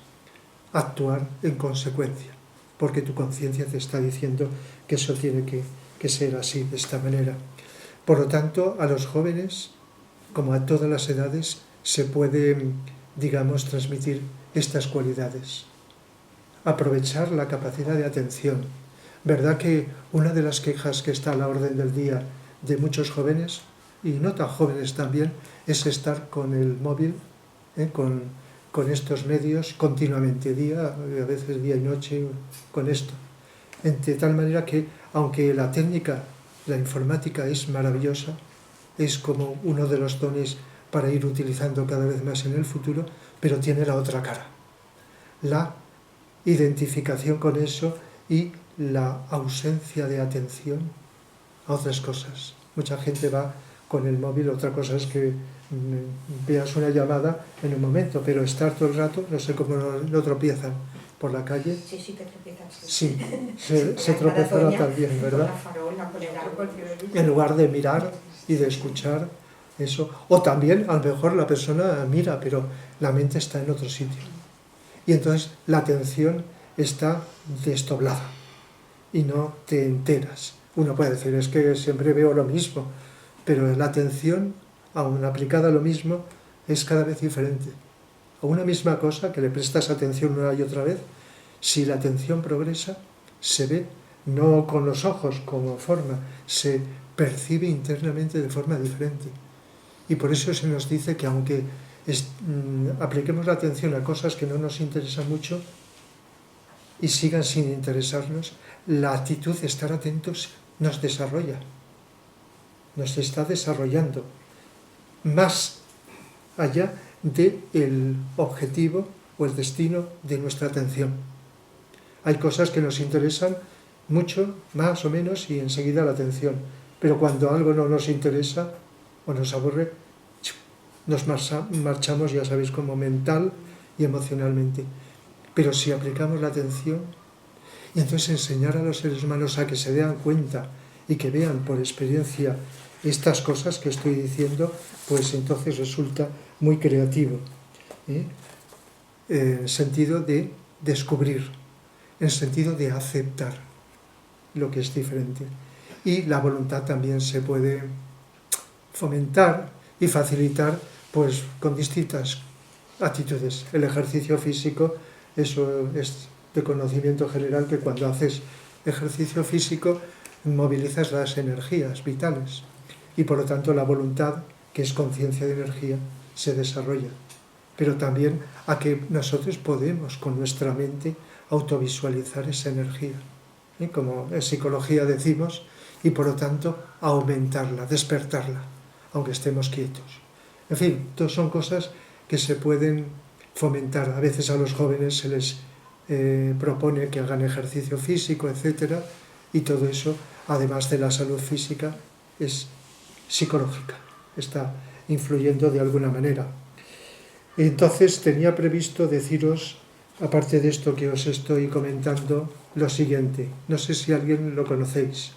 actuar en consecuencia, porque tu conciencia te está diciendo que eso tiene que ser así, de esta manera. Por lo tanto, a los jóvenes, como a todas las edades, se pueden, digamos, transmitir estas cualidades. Aprovechar la capacidad de atención. ¿Verdad que una de las quejas que está a la orden del día de muchos jóvenes, y no tan jóvenes también, es estar con el móvil, con estos medios continuamente, a veces día y noche, con esto? De tal manera que, aunque la técnica, la informática es maravillosa, es como uno de los dones para ir utilizando cada vez más en el futuro, pero tiene la otra cara. La identificación con eso y la ausencia de atención a otras cosas. Mucha gente va con el móvil, otra cosa es que veas una llamada en un momento, pero estar todo el rato, no sé cómo lo tropiezan por la calle. Sí, te tropiezas. Sí, se tropezará también, ¿verdad? En lugar de mirar y de escuchar eso. O también, a lo mejor la persona mira, pero la mente está en otro sitio. Y entonces la atención está desdoblada y no te enteras. Uno puede decir, es que siempre veo lo mismo, pero la atención, aun aplicada a lo mismo, es cada vez diferente. A una misma cosa que le prestas atención una y otra vez, si la atención progresa, se ve, no con los ojos como forma, se percibe internamente de forma diferente. Y por eso se nos dice que aunque apliquemos la atención a cosas que no nos interesan mucho, y sigan sin interesarnos, la actitud de estar atentos nos desarrolla, nos está desarrollando más allá del objetivo o el destino de nuestra atención. Hay cosas que nos interesan mucho, más o menos, y enseguida la atención. Pero cuando algo no nos interesa o nos aburre, nos marchamos, ya sabéis, como mental y emocionalmente. Pero si aplicamos la atención, y entonces enseñar a los seres humanos a que se den cuenta y que vean por experiencia estas cosas que estoy diciendo, pues entonces resulta muy creativo, en el sentido de descubrir, en el sentido de aceptar lo que es diferente. Y la voluntad también se puede fomentar y facilitar pues con distintas actitudes. El ejercicio físico, eso es de conocimiento general, que cuando haces ejercicio físico movilizas las energías vitales y por lo tanto la voluntad, que es conciencia de energía, se desarrolla. Pero también a que nosotros podemos con nuestra mente autovisualizar esa energía, como en psicología decimos, y por lo tanto aumentarla, despertarla, aunque estemos quietos. En fin, todas son cosas que se pueden fomentar. A veces a los jóvenes se les propone que hagan ejercicio físico, etcétera, y todo eso, además de la salud física, es psicológica, está influyendo de alguna manera. Entonces tenía previsto deciros, aparte de esto que os estoy comentando, lo siguiente. No sé si alguien lo conocéis.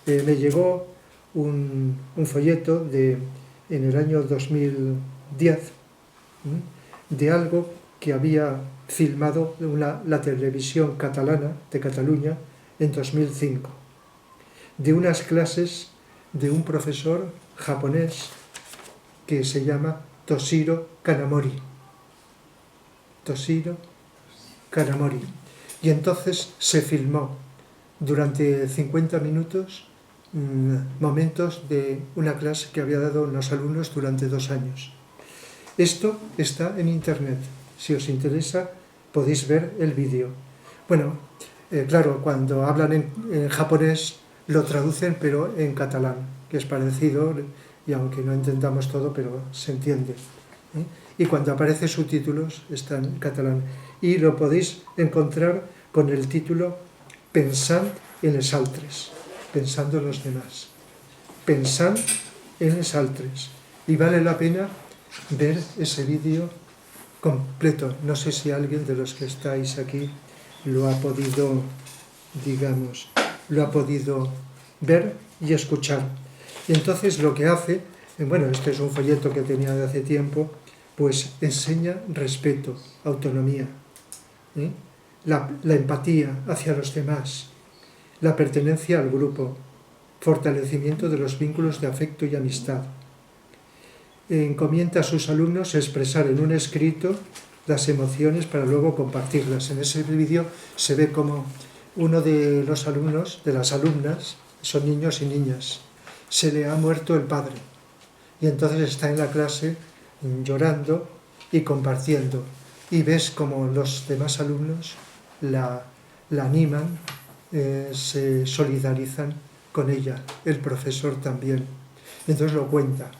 Me llegó un folleto en el año 2010 de algo que había filmado la televisión catalana de Cataluña en 2005, de unas clases de un profesor japonés que se llama Toshiro Kanamori. Toshiro Kanamori. Y entonces se filmó durante 50 minutos momentos de una clase que había dado unos alumnos durante 2 años. Esto está en internet. Si os interesa, podéis ver el vídeo. Bueno, claro, cuando hablan en japonés lo traducen, pero en catalán, que es parecido, y aunque no entendamos todo, pero se entiende. Y cuando aparecen subtítulos, está en catalán. Y lo podéis encontrar con el título Pensant en les altres, pensando en los demás. Pensant en les altres. Y vale la pena ver ese vídeo completo. No sé si alguien de los que estáis aquí lo ha podido, digamos, lo ha podido ver y escuchar. Y entonces lo que hace, bueno, este es un folleto que tenía de hace tiempo, pues enseña respeto, autonomía, la empatía hacia los demás, la pertenencia al grupo, fortalecimiento de los vínculos de afecto y amistad. Encomienda a sus alumnos expresar en un escrito las emociones para luego compartirlas. En ese vídeo se ve como uno de los alumnos, de las alumnas, son niños y niñas, se le ha muerto el padre y entonces está en la clase llorando y compartiendo, y ves como los demás alumnos la animan, se solidarizan con ella, el profesor también. Entonces lo cuenta.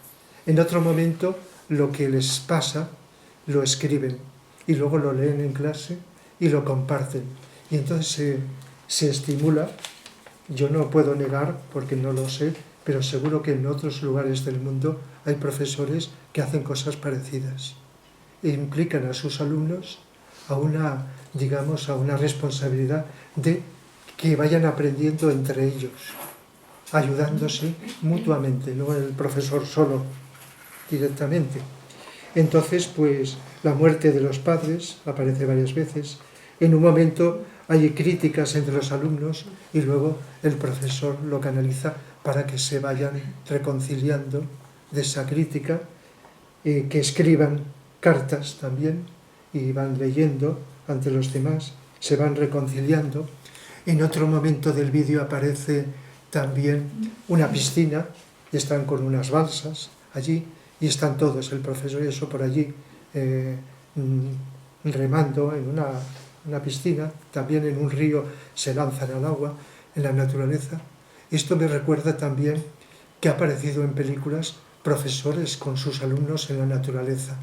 En otro momento lo que les pasa lo escriben y luego lo leen en clase y lo comparten, y entonces se estimula. Yo no puedo negar, porque no lo sé, pero seguro que en otros lugares del mundo hay profesores que hacen cosas parecidas e implican a sus alumnos a una, digamos, a una responsabilidad de que vayan aprendiendo entre ellos, ayudándose mutuamente, no el profesor solo directamente. Entonces, pues, la muerte de los padres aparece varias veces. En un momento hay críticas entre los alumnos y luego el profesor lo canaliza para que se vayan reconciliando de esa crítica, que escriban cartas también y van leyendo ante los demás, se van reconciliando. En otro momento del vídeo aparece también una piscina y están con unas balsas allí y están todos, el profesor y eso por allí, remando en una una piscina, también en un río se lanzan al agua, en la naturaleza. Esto me recuerda también que ha aparecido en películas profesores con sus alumnos en la naturaleza,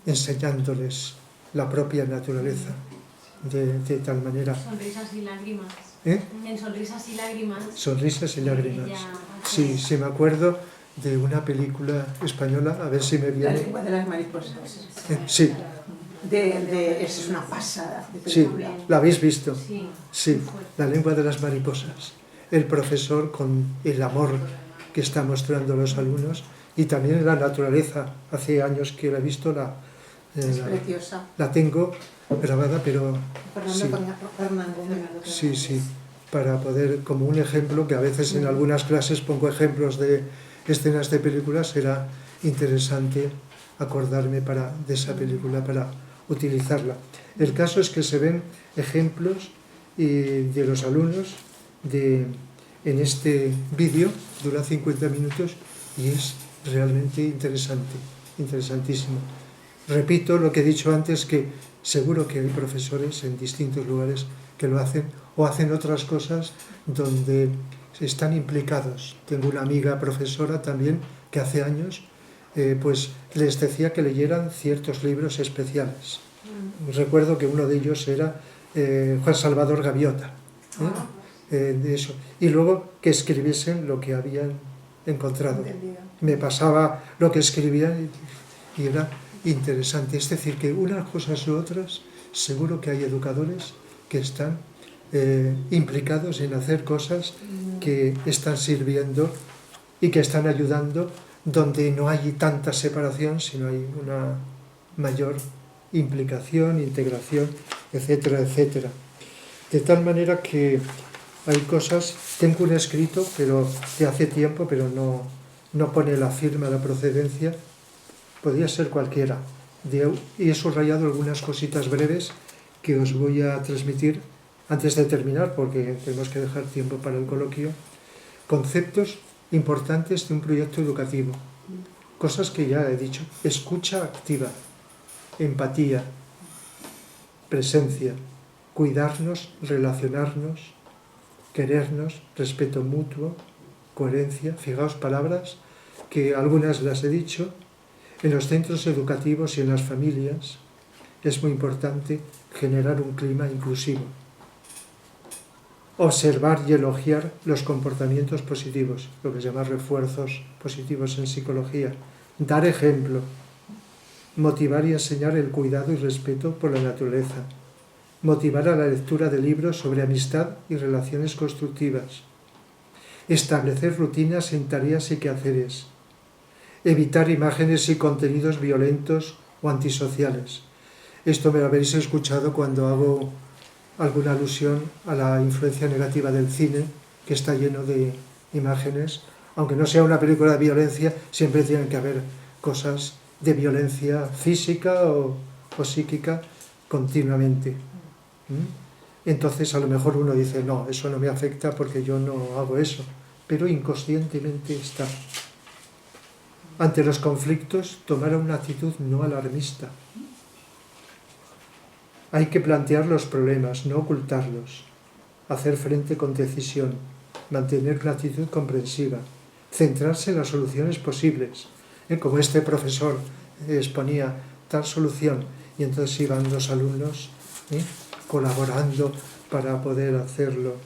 enseñándoles la propia naturaleza de tal manera. Sonrisas y lágrimas. En Sonrisas y lágrimas. Sonrisas y lágrimas. Sí, sí, me acuerdo de una película española, a ver si me viene. La lengua de las mariposas. Sí. Es una pasada de Sí, película. ¿la habéis visto? Sí. Sí, La lengua de las mariposas. El profesor con el amor que está mostrando a los alumnos y también la naturaleza. Hace años que la he visto, Es preciosa. la tengo grabada, pero Fernando. sí, sí, para poder, como un ejemplo, que a veces en algunas clases pongo ejemplos de escenas de películas, será interesante acordarme de esa película para utilizarla. El caso es que se ven ejemplos de los alumnos en este vídeo, dura 50 minutos y es realmente interesante, interesantísimo. Repito lo que he dicho antes, que seguro que hay profesores en distintos lugares que lo hacen o hacen otras cosas donde están implicados. Tengo una amiga profesora también que hace años pues les decía que leyeran ciertos libros especiales. Recuerdo que uno de ellos era Juan Salvador Gaviota, de eso. Y luego que escribiesen lo que habían encontrado. Me pasaba lo que escribían y era interesante. Es decir, que unas cosas u otras, seguro que hay educadores que están implicados en hacer cosas que están sirviendo y que están ayudando, donde no hay tanta separación, sino hay una mayor implicación, integración, etcétera, etcétera. De tal manera que hay cosas, tengo un escrito pero de hace tiempo, pero no pone la firma, la procedencia, podría ser cualquiera, y he subrayado algunas cositas breves que os voy a transmitir antes de terminar, porque tenemos que dejar tiempo para el coloquio. Conceptos importantes de un proyecto educativo, cosas que ya he dicho: escucha activa, empatía, presencia, cuidarnos, relacionarnos, querernos, respeto mutuo, coherencia. Fijaos, palabras que algunas las he dicho. En los centros educativos y en las familias es muy importante generar un clima inclusivo. Observar y elogiar los comportamientos positivos, lo que se llama refuerzos positivos en psicología. Dar ejemplo. Motivar y enseñar el cuidado y respeto por la naturaleza. Motivar a la lectura de libros sobre amistad y relaciones constructivas. Establecer rutinas en tareas y quehaceres. Evitar imágenes y contenidos violentos o antisociales. Esto me lo habéis escuchado cuando hago alguna alusión a la influencia negativa del cine, que está lleno de imágenes. Aunque no sea una película de violencia, siempre tienen que haber cosas de violencia física o psíquica continuamente. Entonces a lo mejor uno dice, no, eso no me afecta porque yo no hago eso, pero inconscientemente está. Ante los conflictos, tomar una actitud no alarmista. Hay que plantear los problemas, no ocultarlos. Hacer frente con decisión. Mantener una actitud comprensiva. Centrarse en las soluciones posibles. Como este profesor exponía tal solución, y entonces iban los alumnos colaborando para poder hacerlo.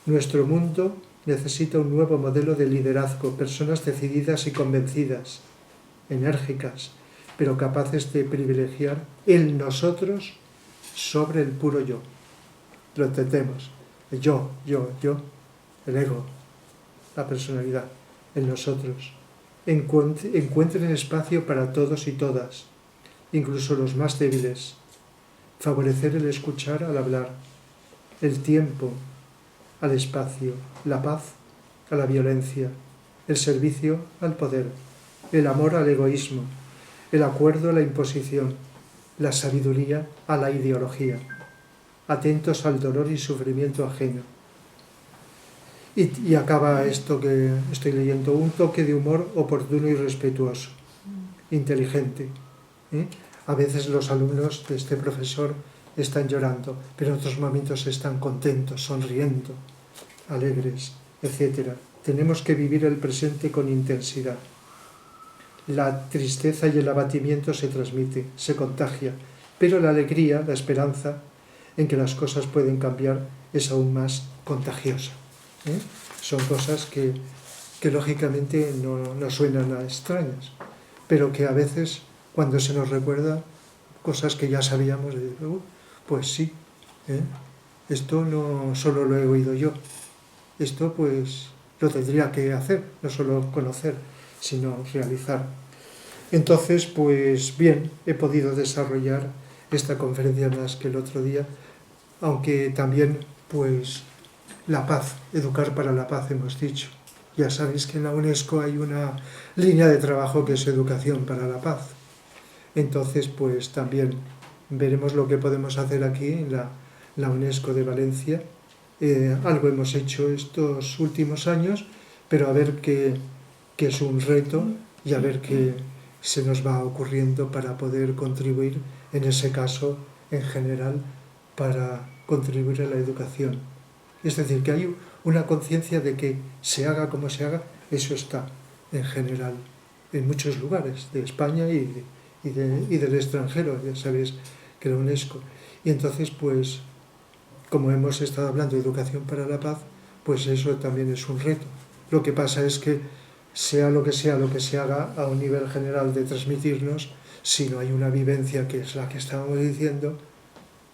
Nuestro mundo necesita un nuevo modelo de liderazgo, personas decididas y convencidas, enérgicas, pero capaces de privilegiar el nosotros sobre el puro yo. Lo entendemos. El yo, el ego, la personalidad, el nosotros. Encuentren espacio para todos y todas, incluso los más débiles. Favorecer el escuchar al hablar, el tiempo al espacio, la paz a la violencia, el servicio al poder, el amor al egoísmo, el acuerdo a la imposición, la sabiduría a la ideología, atentos al dolor y sufrimiento ajeno. Y acaba esto que estoy leyendo: un toque de humor oportuno y respetuoso, inteligente. A veces los alumnos de este profesor están llorando, pero en otros momentos están contentos, sonriendo, alegres, etc. Tenemos que vivir el presente con intensidad. La tristeza y el abatimiento se transmite, se contagia, pero la alegría, la esperanza en que las cosas pueden cambiar es aún más contagiosa. Son cosas que lógicamente no suenan a extrañas, pero que a veces cuando se nos recuerda cosas que ya sabíamos, pues sí, esto no solo lo he oído yo, esto pues lo tendría que hacer, no solo conocer, sino realizar. Entonces, pues bien, he podido desarrollar esta conferencia más que el otro día, aunque también pues la paz, educar para la paz hemos dicho. Ya sabéis que en la UNESCO hay una línea de trabajo que es educación para la paz. Entonces, pues también veremos lo que podemos hacer aquí en la UNESCO de Valencia. Algo hemos hecho estos últimos años, pero a ver qué es un reto y a ver qué se nos va ocurriendo para poder contribuir, en ese caso, en general, para contribuir a la educación. Es decir, que hay una conciencia de que se haga como se haga, eso está en general en muchos lugares de España y del extranjero, ya sabéis que la UNESCO. Y entonces, pues, como hemos estado hablando de educación para la paz, pues eso también es un reto. Lo que pasa es que sea lo que se haga a un nivel general de transmitirnos, si no hay una vivencia que es la que estábamos diciendo,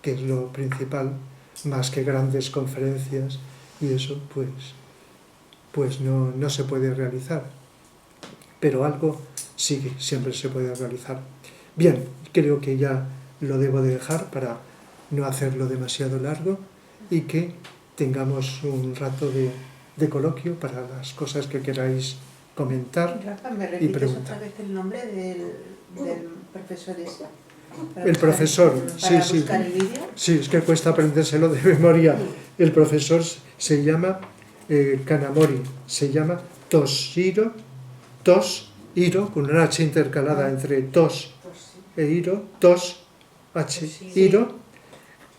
que es lo principal, más que grandes conferencias, y eso pues no se puede realizar. Pero algo sí que siempre se puede realizar. Bien, creo que ya lo debo de dejar para no hacerlo demasiado largo y que tengamos un rato de coloquio para las cosas que queráis comentar. Rafa, ¿me y repites preguntar. otra vez el nombre del profesor ese? El profesor, sí. Sí, es que cuesta aprendérselo de memoria. El profesor se llama Kanamori, se llama Toshiro, con una H intercalada entre tos e hiro, Hiro,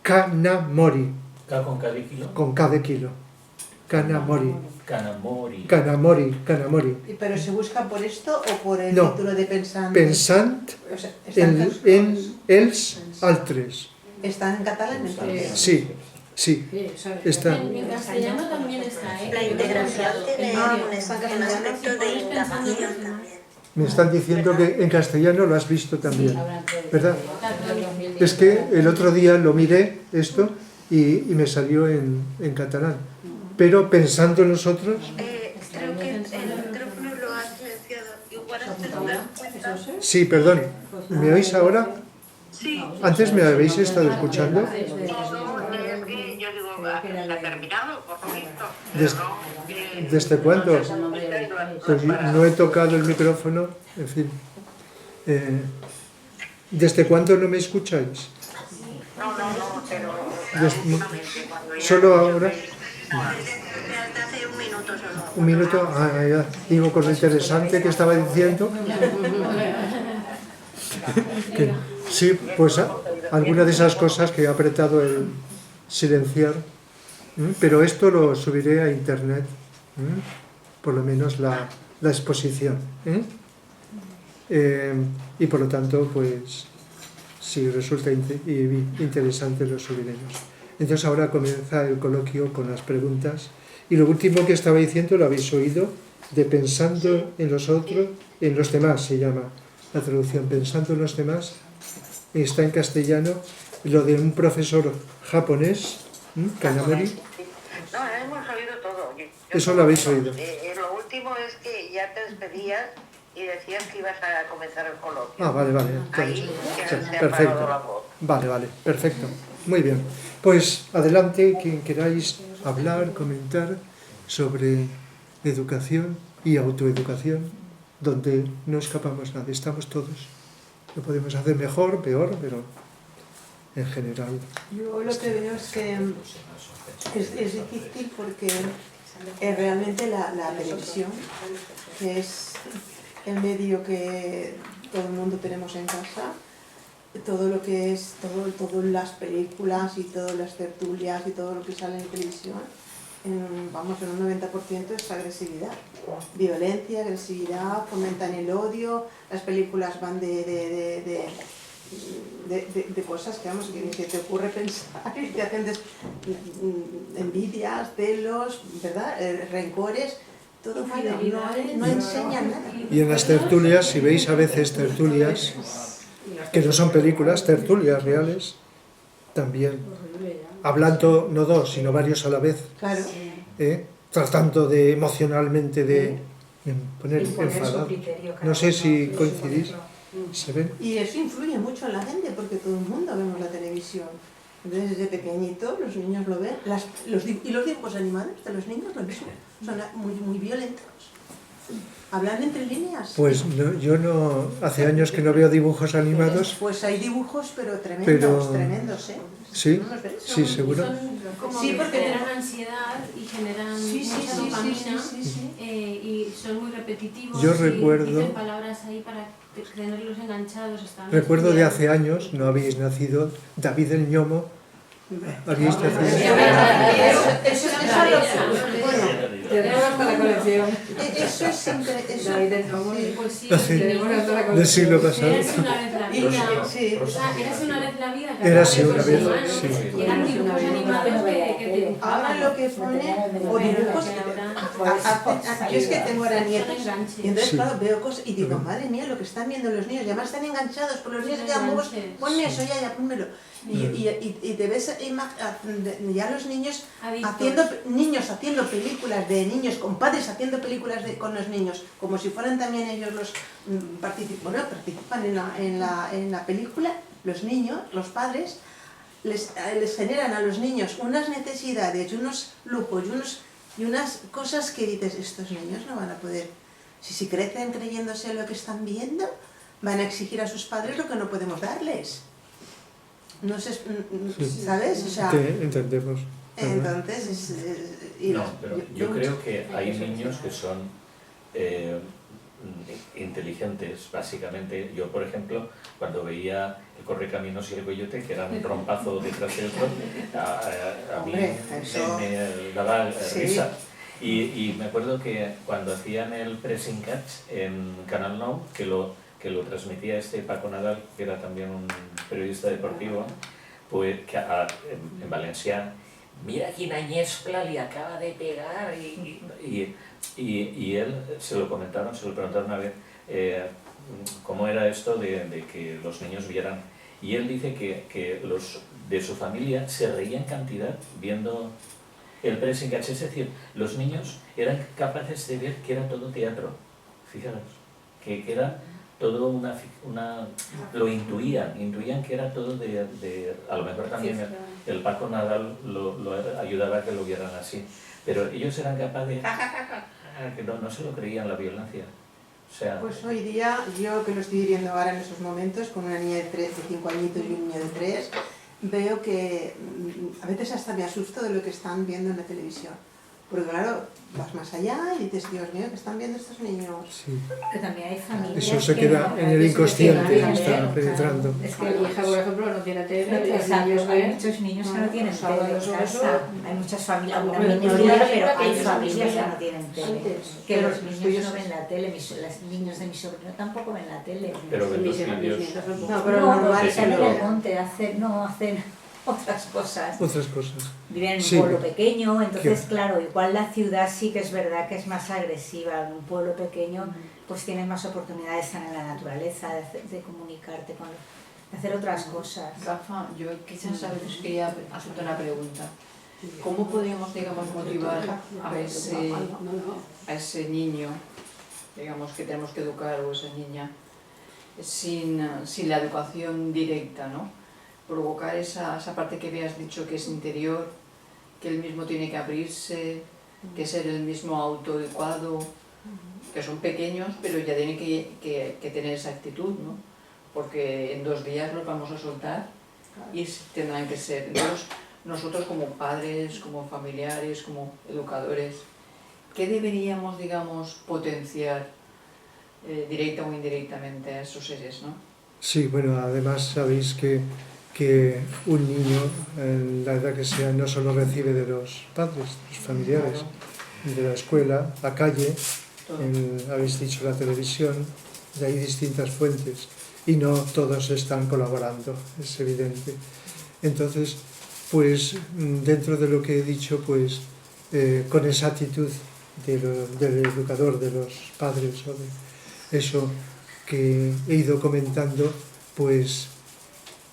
Kanamori. ¿K con K de kilo? Con K de kilo. Kanamori. ¿Pero se busca por esto o por el No. título de Pensant? Pensant O sea, en els altres. ¿Está en catalán? Sí. Está. En castellano también está, La integración tiene un aspecto de indagación también. Me están diciendo que en castellano lo has visto también, ¿verdad? Es que el otro día lo miré esto y me salió en catalán. Pero pensando en nosotros... Creo que el micrófono lo has silenciado. Igual antes de dar cuenta. Sí, perdón. ¿Me oís ahora? Sí. ¿Antes me habéis estado escuchando? No, es que yo digo, ha terminado, por lo visto. ¿Desde cuándo? Pues no he tocado el micrófono, en fin. ¿Desde cuándo no me escucháis? No, pero... ¿Solo ahora? Hace un minuto solo. Un minuto, ya digo con lo interesante que estaba diciendo. Sí, pues alguna de esas cosas que he apretado el silenciar, pero esto lo subiré a internet, por lo menos la exposición. Y por lo tanto, pues si resulta interesante lo subiremos. Entonces ahora comienza el coloquio con las preguntas. Y lo último que estaba diciendo, lo habéis oído, de pensando en los otros, en los demás se llama la traducción, pensando en los demás, está en castellano, lo de un profesor japonés, Kanamori. No, hemos oído todo. Eso lo habéis oído. Lo último es que ya te despedías y decías que ibas a comenzar el coloquio. Ah, vale. Ahí se ha Perfecto. parado la voz. Vale, perfecto. Muy bien. Pues adelante, quien queráis hablar, comentar sobre educación y autoeducación, donde no escapamos nadie, estamos todos. Lo podemos hacer mejor, peor, pero en general. Yo lo que veo es que es difícil porque realmente la televisión, que es el medio que todo el mundo tenemos en casa, todo lo que es, todo las películas y todas las tertulias y todo lo que sale en televisión, en un 90% es agresividad. Violencia, agresividad, fomentan el odio, las películas van de cosas que, vamos, que ni se te ocurre pensar y te hacen envidias, celos, ¿verdad? Rencores, todo malo, no enseñan nada. Y en las tertulias, si veis a veces tertulias, que no son películas, tertulias reales, también, hablando no dos, sino varios a la vez, Claro. tratando de emocionalmente de poner enfadado. No sé si coincidís, ¿se ven? Y eso influye mucho en la gente, porque todo el mundo vemos la televisión. Entonces, desde pequeñito los niños lo ven. Y los dibujos animados de los niños lo mismo. Son muy violentos. ¿Hablan entre líneas? Pues no, yo no, hace años que no veo dibujos animados. Pues hay dibujos, pero tremendos, ¿eh? Sí, ¿No los ves? sí, seguro. Sí, porque generan ansiedad y generan mucha dopamina y son muy repetitivos. Yo y recuerdo- dicen palabras ahí para tenerlos enganchados. Recuerdo de hace años, no habéis nacido, David el Ñomo. ¿Habéis nacido? Eso es Pues sí, Del siglo pasado. Érase una vez la vida. Sí. Érase una vez la vida. que Érase hablaban una los vez, humanos, sí. y eran dibujos animados que te dibujaban. Ahora lo que pone, o dibujos, yo es que tengo ahora nietos, y entonces Sí. claro, veo cosas y digo, madre mía, lo que están viendo los niños, y además están enganchados, por los niños se quedan bobos, ponme eso, ya, pónmelo. Y te ves ya los niños haciendo películas de niños, con padres haciendo películas con los niños, como si fueran también ellos los participan en la película, los niños, los padres, les generan a los niños unas necesidades, unos lujos y unas cosas que dices, estos niños no van a poder, si crecen creyéndose lo que están viendo, van a exigir a sus padres lo que no podemos darles. No sé, ¿sabes? O sea, Entendemos. entonces pero yo creo que hay niños que son inteligentes, básicamente. Yo, por ejemplo, cuando veía el Correcaminos y el Coyote, que era un trompazo detrás de otro, a mí me daba risa. Y me acuerdo que cuando hacían el Pressing Catch en Canal 9, que lo transmitía Paco Nadal, que era también un periodista deportivo, pues que en Valencia, mira quin anyescla li acaba de pegar, y él se lo preguntaron una vez cómo era esto de que los niños vieran, y él dice que los de su familia se reían cantidad viendo el Pressing Catch, es decir, los niños eran capaces de ver que era todo teatro, fijaros, que era todo lo intuían que era todo a lo mejor también el Paco Nadal lo ayudaba a que lo vieran así, pero ellos eran capaces que no se lo creían la violencia. O sea, pues hoy día, yo que lo estoy viviendo ahora en esos momentos, con una niña de 5 añitos y un niño de 3, veo que a veces hasta me asusto de lo que están viendo en la televisión. Porque claro, vas más allá y dices, Dios mío, ¿qué están viendo estos niños? Sí. Que también hay familias Eso se queda en el inconsciente, está penetrando. Es que mi hija, por ejemplo, no tiene tele, exacto, hay muchos niños que no tienen tele en casa. Hay muchas familias, una minoría, pero hay familias que no tienen tele. Que los niños no ven la tele, los niños de mi sobrino tampoco ven la tele. pero ven los vídeos. No, pero lo normal es que salen no. al monte, hacen otras cosas. Otras cosas. Viven en un Sí. pueblo pequeño, entonces claro, igual la ciudad sí que es verdad que es más agresiva. En un pueblo pequeño pues tienes más oportunidades de estar en la naturaleza, de comunicarte, de hacer otras cosas. Rafa, yo quizás a veces quería hacerte una pregunta. ¿Cómo podríamos, digamos, motivar a ese niño, digamos, que tenemos que educar, o esa niña, sin la educación directa, ¿no? Provocar esa parte que habías dicho que es interior, que él mismo tiene que abrirse, que ser el mismo autoadecuado, que son pequeños, pero ya tienen que tener esa actitud, ¿no? Porque en 2 días los vamos a soltar y tendrán que ser. Entonces, nosotros como padres, como familiares, como educadores, ¿qué deberíamos, digamos, potenciar directa o indirectamente a esos seres, ¿no? Sí, bueno, además sabéis que un niño, en la edad que sea, no solo recibe de los padres, de los familiares, de la escuela, la calle, habéis dicho la televisión, y hay distintas fuentes y no todos están colaborando, es evidente. Entonces, pues dentro de lo que he dicho, pues con esa actitud del educador, de los padres, o de eso que he ido comentando, pues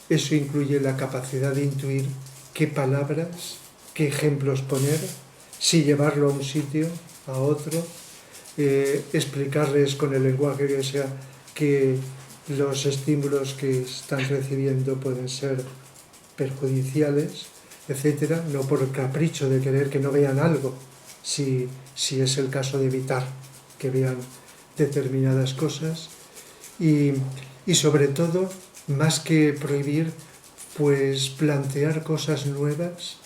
eso incluye la capacidad de intuir qué palabras, qué ejemplos poner, si llevarlo a un sitio, a otro, explicarles con el lenguaje que sea que los estímulos que están recibiendo pueden ser perjudiciales, etcétera, no por el capricho de querer que no vean algo, si es el caso de evitar que vean determinadas cosas, y sobre todo, más que prohibir, pues plantear cosas nuevas,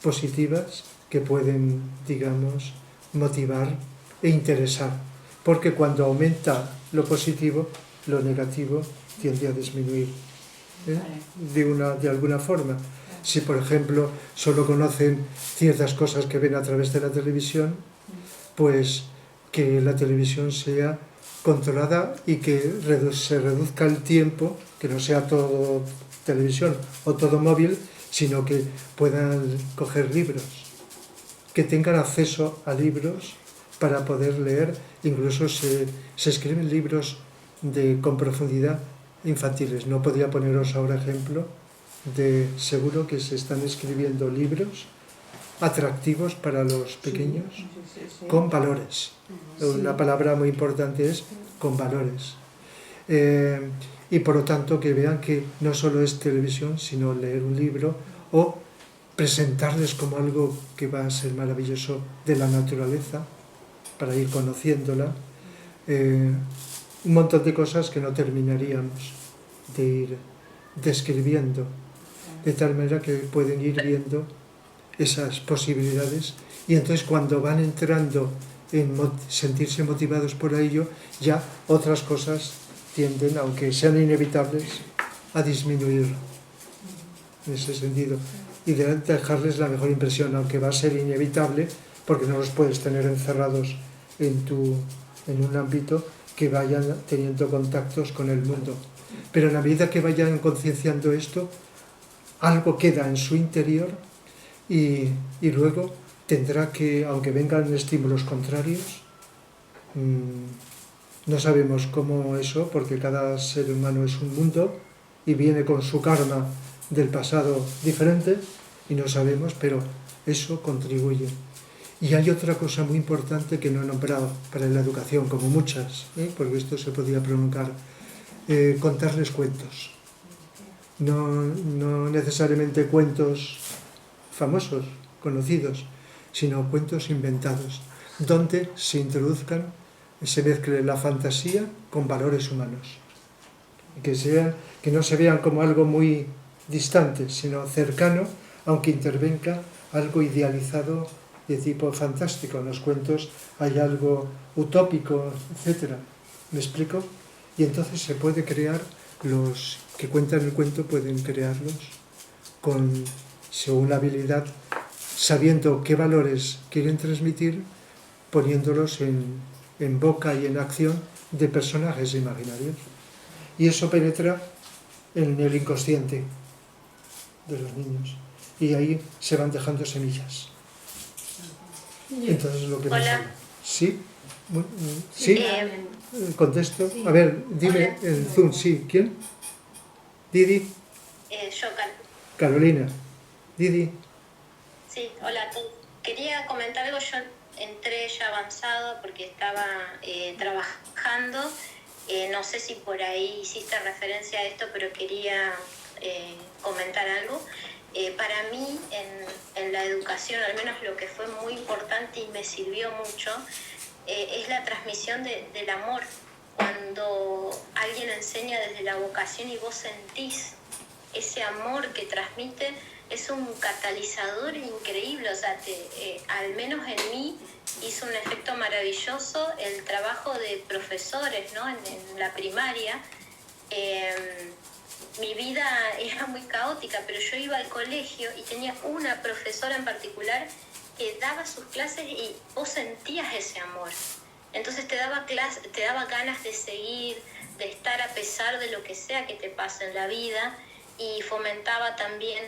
positivas, que pueden, digamos, motivar e interesar, porque cuando aumenta lo positivo, lo negativo tiende a disminuir, de alguna forma. Si, por ejemplo, solo conocen ciertas cosas que ven a través de la televisión, pues que la televisión sea controlada y que se reduzca el tiempo, que no sea todo televisión o todo móvil, sino que puedan coger libros, que tengan acceso a libros para poder leer. Incluso se escriben libros con profundidad infantiles. No podría poneros ahora ejemplo de seguro que se están escribiendo libros atractivos para los pequeños, con valores. Una palabra muy importante es con valores. Y por lo tanto que vean que no solo es televisión, sino leer un libro o presentarles como algo que va a ser maravilloso de la naturaleza, para ir conociéndola. Un montón de cosas que no terminaríamos de ir describiendo, de tal manera que pueden ir viendo esas posibilidades, y entonces cuando van entrando en sentirse motivados por ello, ya otras cosas tienden, aunque sean inevitables, a disminuir en ese sentido, y de dejarles la mejor impresión, aunque va a ser inevitable, porque no los puedes tener encerrados en un ámbito, que vayan teniendo contactos con el mundo. Pero en la medida que vayan concienciando esto, algo queda en su interior, y luego tendrá que, aunque vengan estímulos contrarios, no sabemos cómo eso, porque cada ser humano es un mundo y viene con su karma del pasado diferente, y no sabemos, pero eso contribuye. Y hay otra cosa muy importante que no he nombrado para la educación, como muchas, porque esto se podía prolongar: contarles cuentos. No necesariamente cuentos famosos, conocidos, sino cuentos inventados, donde se introduzcan, se mezcle la fantasía con valores humanos, que no se vean como algo muy distante, sino cercano, aunque intervenga algo idealizado de tipo fantástico. En los cuentos hay algo utópico, etcétera. ¿Me explico? Y entonces se puede crear, los que cuentan el cuento pueden crearlos según la habilidad, sabiendo qué valores quieren transmitir, poniéndolos en boca y en acción de personajes imaginarios. Y eso penetra en el inconsciente de los niños, y ahí se van dejando semillas. Entonces lo que Hola. ¿Sí? ¿Sí? ¿Contesto? A ver, dime en Zoom, sí. ¿Quién? Didi. Yo, Carolina. Didi. Sí, hola. Quería comentar algo. Yo entré ya avanzado porque estaba trabajando. No sé si por ahí hiciste referencia a esto, pero quería comentar algo. Para mí, en la educación, al menos lo que fue muy importante y me sirvió mucho, es la transmisión del amor. Cuando alguien enseña desde la vocación y vos sentís ese amor que transmite, es un catalizador increíble. O sea, al menos en mí hizo un efecto maravilloso el trabajo de profesores, ¿no? en la primaria, mi vida era muy caótica, pero yo iba al colegio y tenía una profesora en particular que daba sus clases y vos sentías ese amor. Entonces te daba ganas de seguir, de estar a pesar de lo que sea que te pase en la vida, y fomentaba también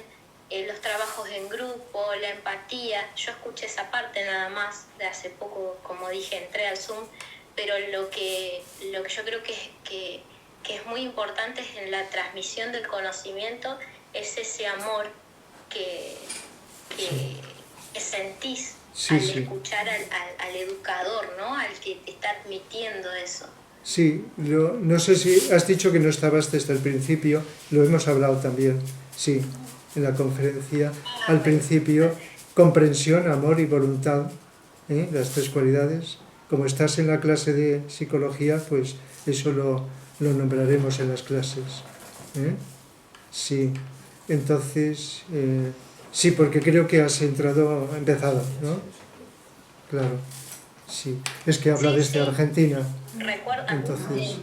los trabajos en grupo, la empatía. Yo escuché esa parte nada más, de hace poco, como dije, entré al Zoom, pero lo que yo creo que es muy importante es en la transmisión del conocimiento, es ese amor que sentís al escuchar al educador, ¿no? Al que te está admitiendo eso. Sí, no sé si has dicho que no estabas desde el principio, lo hemos hablado también, sí, en la conferencia, al principio, comprensión, amor y voluntad, las 3 cualidades. Como estás en la clase de psicología, pues eso lo nombraremos en las clases. Sí, entonces, sí, porque creo que has empezado, ¿no? Claro, sí. Es que habla desde Argentina. Recuerda, entonces,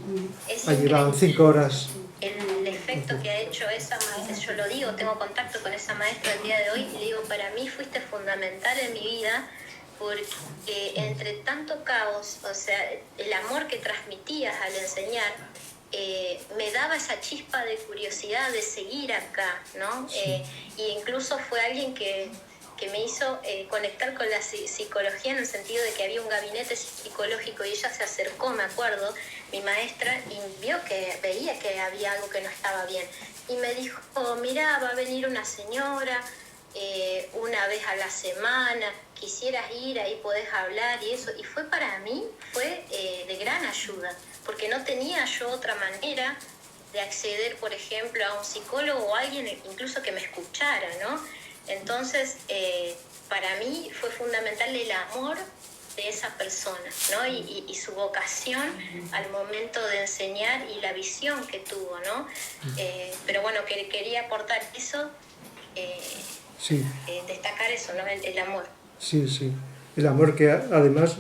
ha llevado 5 horas. El efecto que ha hecho esa maestra, yo lo digo, tengo contacto con esa maestra el día de hoy, y le digo, para mí fuiste fundamental en mi vida, porque entre tanto caos, o sea, el amor que transmitías al enseñar, me daba esa chispa de curiosidad de seguir acá, ¿no? Sí. Y incluso fue alguien que me hizo conectar con la psicología, en el sentido de que había un gabinete psicológico y ella se acercó, me acuerdo, mi maestra, y veía que había algo que no estaba bien. Y me dijo, mira, va a venir una señora una vez a la semana, quisieras ir, ahí podés hablar y eso. Y fue para mí, fue de gran ayuda, porque no tenía yo otra manera de acceder, por ejemplo, a un psicólogo o alguien incluso que me escuchara, ¿no? Entonces, para mí fue fundamental el amor de esa persona, ¿no? Y su vocación al momento de enseñar y la visión que tuvo, ¿no? Pero bueno, quería aportar eso, destacar eso, ¿no? El amor. Sí, sí. El amor que además,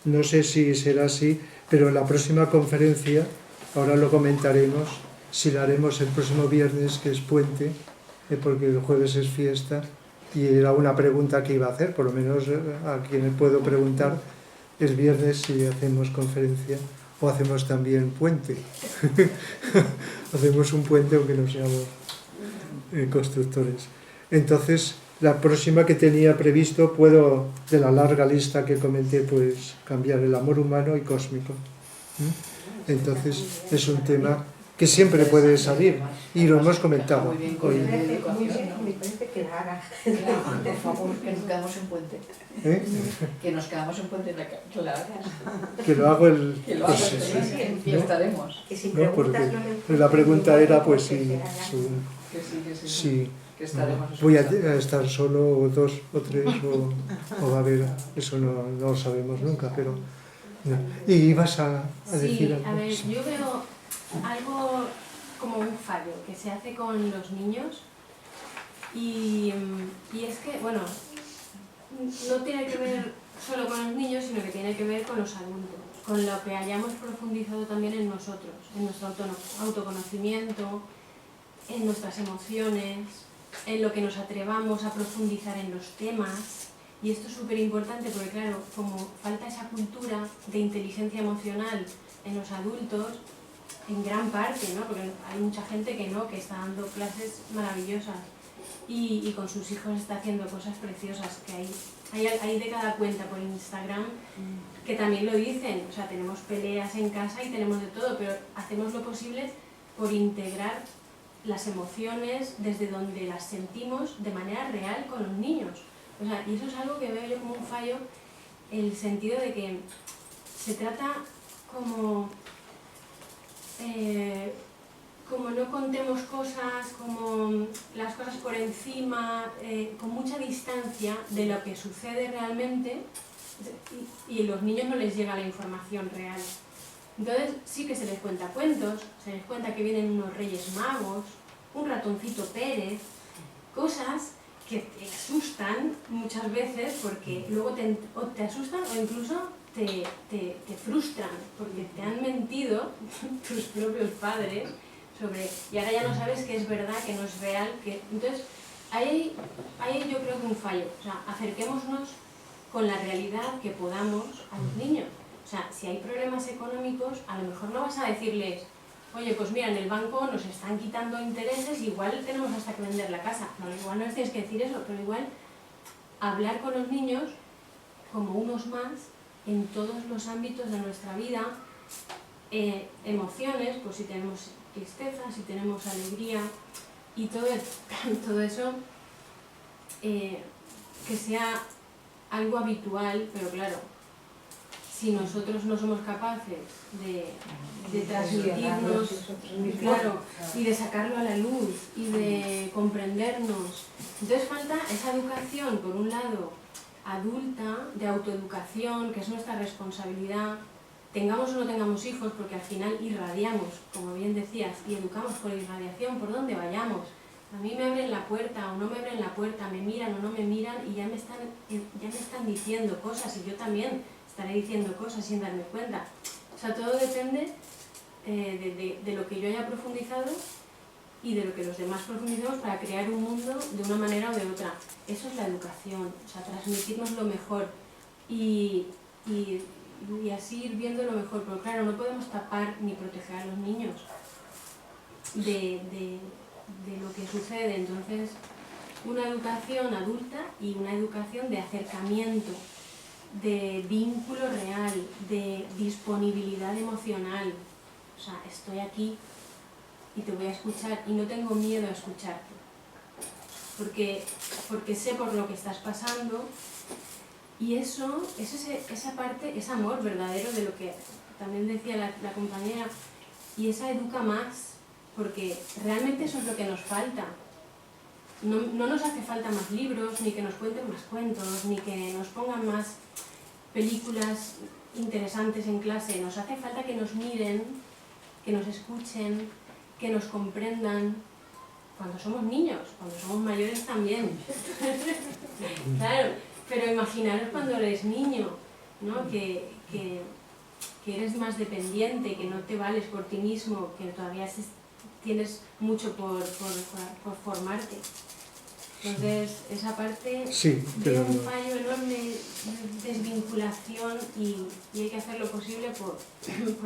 no sé si será así, pero en la próxima conferencia, ahora lo comentaremos, si la haremos el próximo viernes, que es puente, porque el jueves es fiesta, y era una pregunta que iba a hacer, por lo menos a quien puedo preguntar, el viernes si hacemos conferencia o hacemos también puente. Hacemos un puente aunque no seamos constructores. Entonces, la próxima que tenía previsto, puedo, de la larga lista que comenté, pues cambiar el amor humano y cósmico. Entonces, es un tema que siempre puede salir, y lo hemos comentado hoy. Me parece que la haga. Por favor, que nos quedamos en puente. Que nos quedamos en puente, que la hagas. Que lo hago el... Que lo hagas, y estaremos. No, porque la pregunta era, pues, si voy a estar solo, o 2 o 3, o va a haber... Eso no lo sabemos nunca, pero... No. ¿Y ibas a decir algo? Sí, a ver, yo veo algo como un fallo que se hace con los niños, y es que, bueno, no tiene que ver solo con los niños, sino que tiene que ver con los adultos, con lo que hayamos profundizado también en nosotros, en nuestro autoconocimiento, en nuestras emociones, en lo que nos atrevamos a profundizar en los temas. Y esto es súper importante porque, claro, como falta esa cultura de inteligencia emocional en los adultos, en gran parte, ¿no? Porque hay mucha gente que no, que está dando clases maravillosas y con sus hijos está haciendo cosas preciosas, que hay de cada cuenta por Instagram que también lo dicen. O sea, tenemos peleas en casa y tenemos de todo, pero hacemos lo posible por integrar las emociones desde donde las sentimos de manera real con los niños. O sea, y eso es algo que veo yo como un fallo, el sentido de que se trata como no contemos cosas, como las cosas por encima, con mucha distancia de lo que sucede realmente, y a los niños no les llega la información real. Entonces sí que se les cuenta cuentos, se les cuenta que vienen unos reyes magos, un ratoncito Pérez, cosas que te asustan muchas veces, porque luego te asustan o incluso te frustran, porque te han mentido tus propios padres sobre... Y ahora ya no sabes qué es verdad, qué no es real, que... Entonces, ahí yo creo que un fallo. O sea, acerquémonos con la realidad que podamos a los niños. O sea, si hay problemas económicos, a lo mejor no vas a decirles, oye, pues mira, en el banco nos están quitando intereses, igual tenemos hasta que vender la casa. No, igual no les tienes que decir eso, pero igual hablar con los niños como unos más en todos los ámbitos de nuestra vida, emociones, pues si tenemos tristeza, si tenemos alegría, y todo eso que sea algo habitual, pero claro, si nosotros no somos capaces de transmitirnos, claro, y de sacarlo a la luz, y de comprendernos, entonces falta esa educación, por un lado, adulta, de autoeducación, que es nuestra responsabilidad, tengamos o no tengamos hijos, porque al final irradiamos, como bien decías, y educamos por irradiación, por donde vayamos. A mí me abren la puerta o no me abren la puerta, me miran o no me miran, y ya me están diciendo cosas, y yo también estaré diciendo cosas sin darme cuenta. O sea, todo depende de lo que yo haya profundizado y de lo que los demás profundicemos para crear un mundo de una manera o de otra. Eso es la educación, o sea, transmitirnos lo mejor y así ir viendo lo mejor. Pero claro, no podemos tapar ni proteger a los niños de lo que sucede. Entonces, una educación adulta y una educación de acercamiento, de vínculo real, de disponibilidad emocional. O sea, estoy aquí y te voy a escuchar y no tengo miedo a escucharte. Porque sé por lo que estás pasando, y esa parte es amor verdadero, de lo que también decía la compañera, y esa educa más, porque realmente eso es lo que nos falta. No nos hace falta más libros, ni que nos cuenten más cuentos, ni que nos pongan más películas interesantes en clase. Nos hace falta que nos miren, que nos escuchen, que nos comprendan. Cuando somos niños, cuando somos mayores también. Claro, pero imaginaros cuando eres niño, ¿no? Que eres más dependiente, que no te vales por ti mismo, que todavía tienes mucho por formarte. Entonces, esa parte tiene un fallo enorme de desvinculación, y hay que hacer lo posible por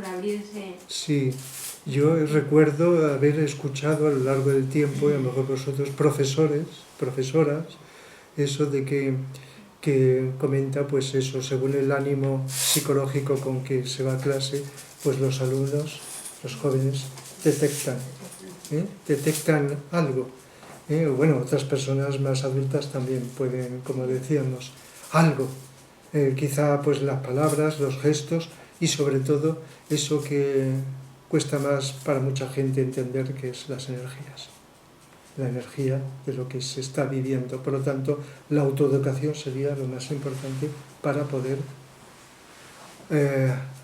abrirse. Sí, yo recuerdo haber escuchado a lo largo del tiempo, y a lo mejor vosotros, profesores, profesoras, eso de que comenta, pues eso, según el ánimo psicológico con que se va a clase, pues los alumnos, los jóvenes, detectan algo. Bueno, otras personas más adultas también pueden, como decíamos, algo. Quizá pues las palabras, los gestos, y sobre todo eso que cuesta más para mucha gente entender, que es las energías. La energía de lo que se está viviendo. Por lo tanto, la autoeducación sería lo más importante para poder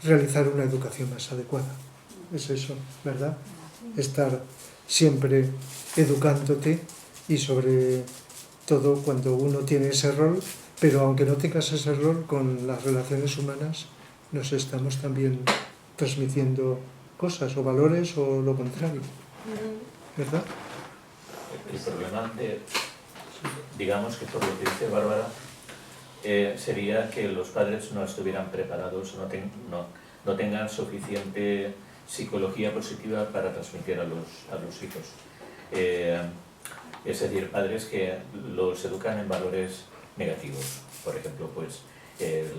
realizar una educación más adecuada. Es eso, ¿verdad? Estar siempre educándote, y sobre todo cuando uno tiene ese rol, pero aunque no tengas ese rol, con las relaciones humanas nos estamos también transmitiendo cosas o valores o lo contrario, ¿verdad? El problema digamos que por lo que dice Bárbara, sería que los padres no estuvieran preparados, no tengan suficiente psicología positiva para transmitir a los hijos. Es decir, padres que los educan en valores negativos, por ejemplo, pues el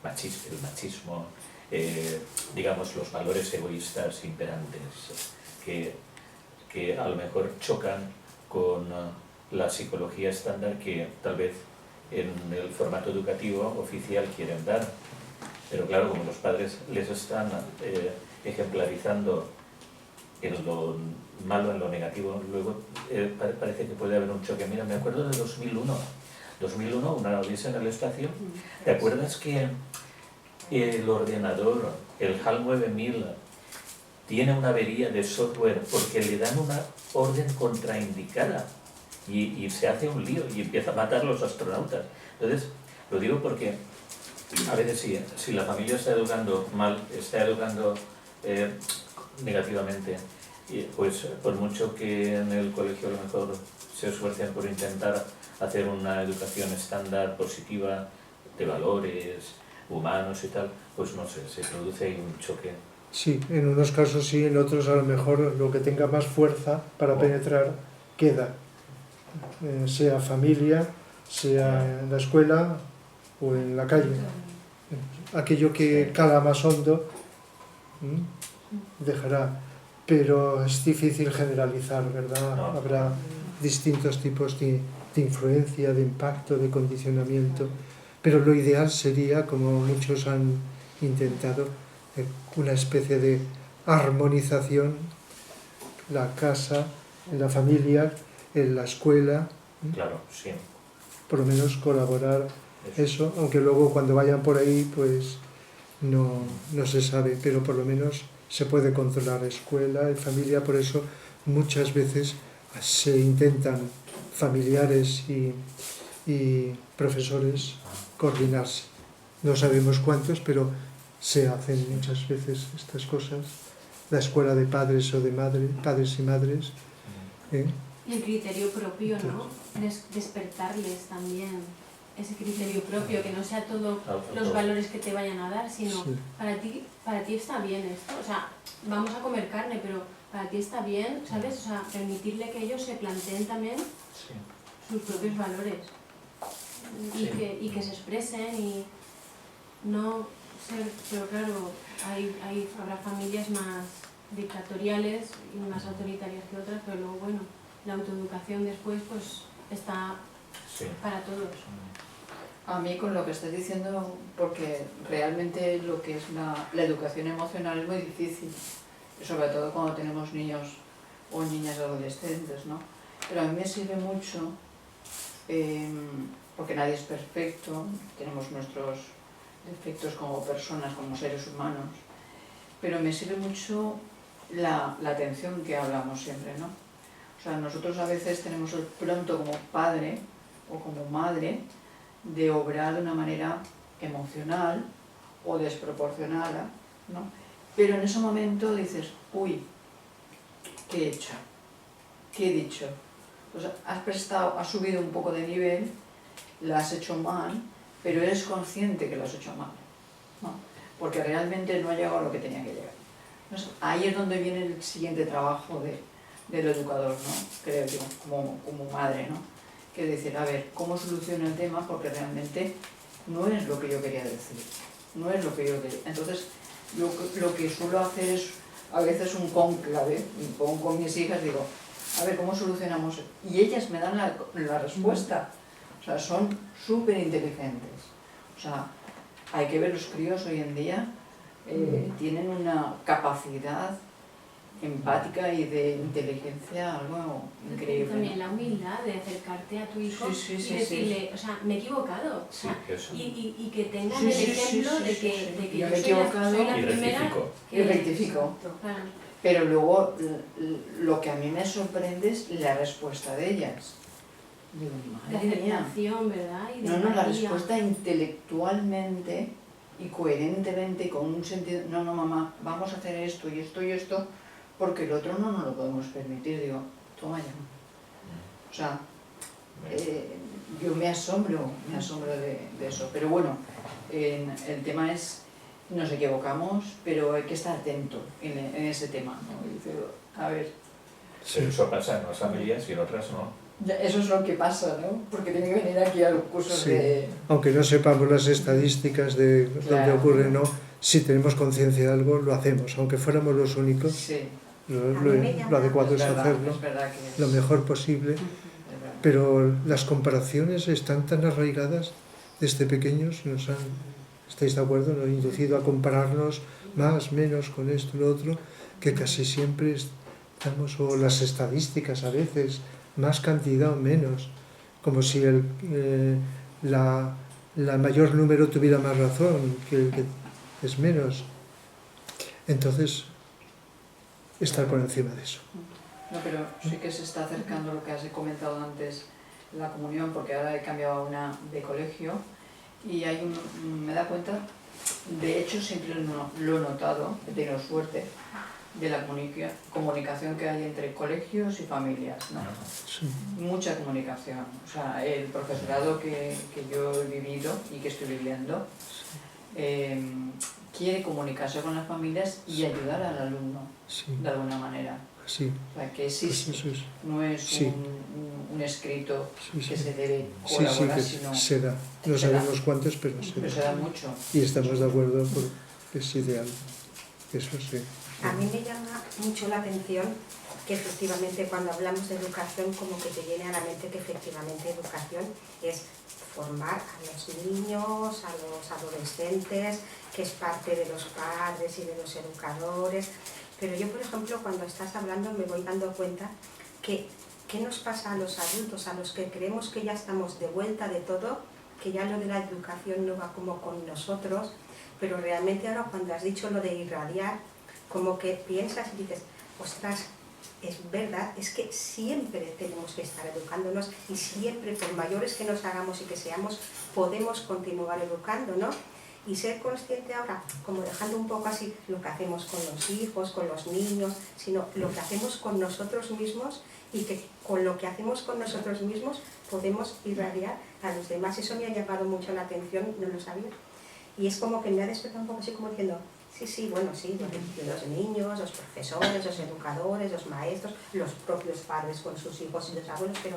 machismo, digamos, los valores egoístas imperantes, que a lo mejor chocan con la psicología estándar que tal vez en el formato educativo oficial quieren dar. Pero claro, como los padres les están ejemplarizando en lo malo, en lo negativo, luego parece que puede haber un choque. Mira, me acuerdo de 2001, una odisea en el espacio. ¿Te acuerdas que el ordenador, el HAL 9000, tiene una avería de software porque le dan una orden contraindicada y se hace un lío y empieza a matar a los astronautas? Entonces, lo digo porque a veces si la familia está educando mal, está educando negativamente, Y pues por mucho que en el colegio a lo mejor se esfuercen por intentar hacer una educación estándar, positiva, de valores humanos y tal, pues no sé, se produce ahí un choque. Sí, en unos casos sí, en otros a lo mejor lo que tenga más fuerza para penetrar queda, sea familia, sea en la escuela o en la calle. Aquello que cala más hondo dejará, pero es difícil generalizar, ¿verdad? No. Habrá distintos tipos de influencia, de impacto, de condicionamiento, pero lo ideal sería, como muchos han intentado, una especie de armonización, la casa, en la familia, en la escuela. Claro, sí. Por lo menos colaborar eso, aunque luego cuando vayan por ahí pues no se sabe, pero por lo menos se puede controlar escuela y familia. Por eso muchas veces se intentan familiares y profesores coordinarse. No sabemos cuántos, pero se hacen muchas veces estas cosas. La escuela de padres o de padres y madres. Y el criterio propio, ¿no? Despertarles también ese criterio propio, que no sea todo los valores que te vayan a dar, sino sí. para ti está bien esto, o sea, vamos a comer carne, pero para ti está bien, ¿sabes? O sea, permitirle que ellos se planteen también sí. sus propios valores y, sí. y que se expresen y no ser, pero claro, habrá familias más dictatoriales y más autoritarias que otras, pero luego, bueno, la autoeducación después pues está sí. para todos. A mí con lo que estás diciendo, porque realmente lo que es la educación emocional es muy difícil, sobre todo cuando tenemos niños o niñas adolescentes, ¿no? Pero a mí me sirve mucho, porque nadie es perfecto, tenemos nuestros defectos como personas, como seres humanos, pero me sirve mucho la atención que hablamos siempre, ¿no? O sea, nosotros a veces tenemos el pronto como padre o como madre de obrar de una manera emocional o desproporcionada, ¿no? Pero en ese momento dices, uy, ¿qué he hecho? ¿Qué he dicho? Pues has subido un poco de nivel, lo has hecho mal, pero eres consciente que lo has hecho mal, ¿no? Porque realmente no ha llegado a lo que tenía que llegar. Entonces, ahí es donde viene el siguiente trabajo del educador, ¿no? Creo yo, como madre, ¿no? Que decir, a ver, ¿cómo soluciono el tema? Porque realmente no es lo que yo quería decir, no es lo que yo quería. Entonces, lo que suelo hacer es a veces un cónclave, me pongo con mis hijas, digo, a ver, ¿cómo solucionamos? Y ellas me dan la respuesta. O sea, son súper inteligentes. O sea, hay que ver los críos hoy en día, tienen una capacidad empática y de inteligencia algo increíble. También la humildad de acercarte a tu hijo y decirle, o sea, me he equivocado. O sea, y que tengan el ejemplo de que yo soy la primera y rectifico. Claro. Pero luego lo que a mí me sorprende es la respuesta de ellas. Digo, madre mía. ¿Verdad? Y no, la respuesta intelectualmente y coherentemente, con un sentido, no, mamá, vamos a hacer esto y esto y esto, porque el otro no nos lo podemos permitir. Digo, toma ya. O sea, yo me asombro de eso. Pero bueno, el tema es, nos equivocamos, pero hay que estar atento en ese tema, ¿no? Y dice, a ver. Sí, eso pasa en unas familias y en otras no. Eso es lo que pasa, ¿no? Porque tiene que venir aquí a los cursos de... Aunque no sepamos las estadísticas de dónde ocurre, ¿no? Si tenemos conciencia de algo, lo hacemos. Aunque fuéramos los únicos, sí. lo adecuado es hacerlo lo mejor posible. Pero las comparaciones están tan arraigadas desde pequeños, ¿estáis de acuerdo? Nos han inducido a compararnos más, menos con esto y lo otro, que casi siempre estamos, o las estadísticas a veces, más cantidad o menos, como si la mayor número tuviera más razón que el que es menos. Entonces, estar por encima de eso. No, pero sí que se está acercando lo que has comentado antes, la comunión, porque ahora he cambiado a una de colegio y me da cuenta, de hecho siempre lo he notado, he tenido suerte, de la comunicación que hay entre colegios y familias, ¿no? Sí. Mucha comunicación. O sea, el profesorado que yo he vivido y que estoy viviendo quiere comunicarse con las familias y ayudar al alumno, Sí. de alguna manera. Sí. O sea, que existe, Pues eso es. no es Sí. un escrito Sí, sí. que se debe Sí, colaborar, que sino se da. No se da. sabemos cuántos, pero se pero se da. da mucho. Y estamos de acuerdo porque es ideal. Eso sí. A mí me llama mucho la atención que efectivamente cuando hablamos de educación como que te viene a la mente que efectivamente educación es formar a los niños, a los adolescentes, que es parte de los padres y de los educadores. Pero yo, por ejemplo, cuando estás hablando me voy dando cuenta que ¿qué nos pasa a los adultos, a los que creemos que ya estamos de vuelta de todo, que ya lo de la educación no va como con nosotros, pero realmente ahora cuando has dicho lo de irradiar, como que piensas y dices, ostras, es verdad, es que siempre tenemos que estar educándonos y siempre, por mayores que nos hagamos y que seamos, podemos continuar educando, ¿no? Y ser consciente ahora, como dejando un poco así lo que hacemos con los hijos, con los niños, sino lo que hacemos con nosotros mismos y que con lo que hacemos con nosotros mismos podemos irradiar a los demás. Eso me ha llamado mucho la atención, no lo sabía. Y es como que me ha despertado un poco así como diciendo, sí, bueno, sí, los niños, los profesores, los educadores, los maestros, los propios padres con sus hijos y los abuelos, pero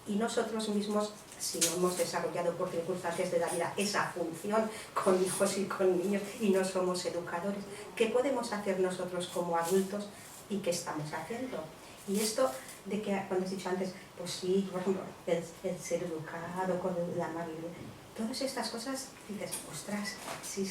y nosotros mismos, si no hemos desarrollado por circunstancias de la vida esa función con hijos y con niños y no somos educadores, ¿qué podemos hacer nosotros como adultos y qué estamos haciendo? Y esto de que, cuando has dicho antes, pues sí, por ejemplo, el ser educado con la amabilidad, todas estas cosas, dices, ostras, sí,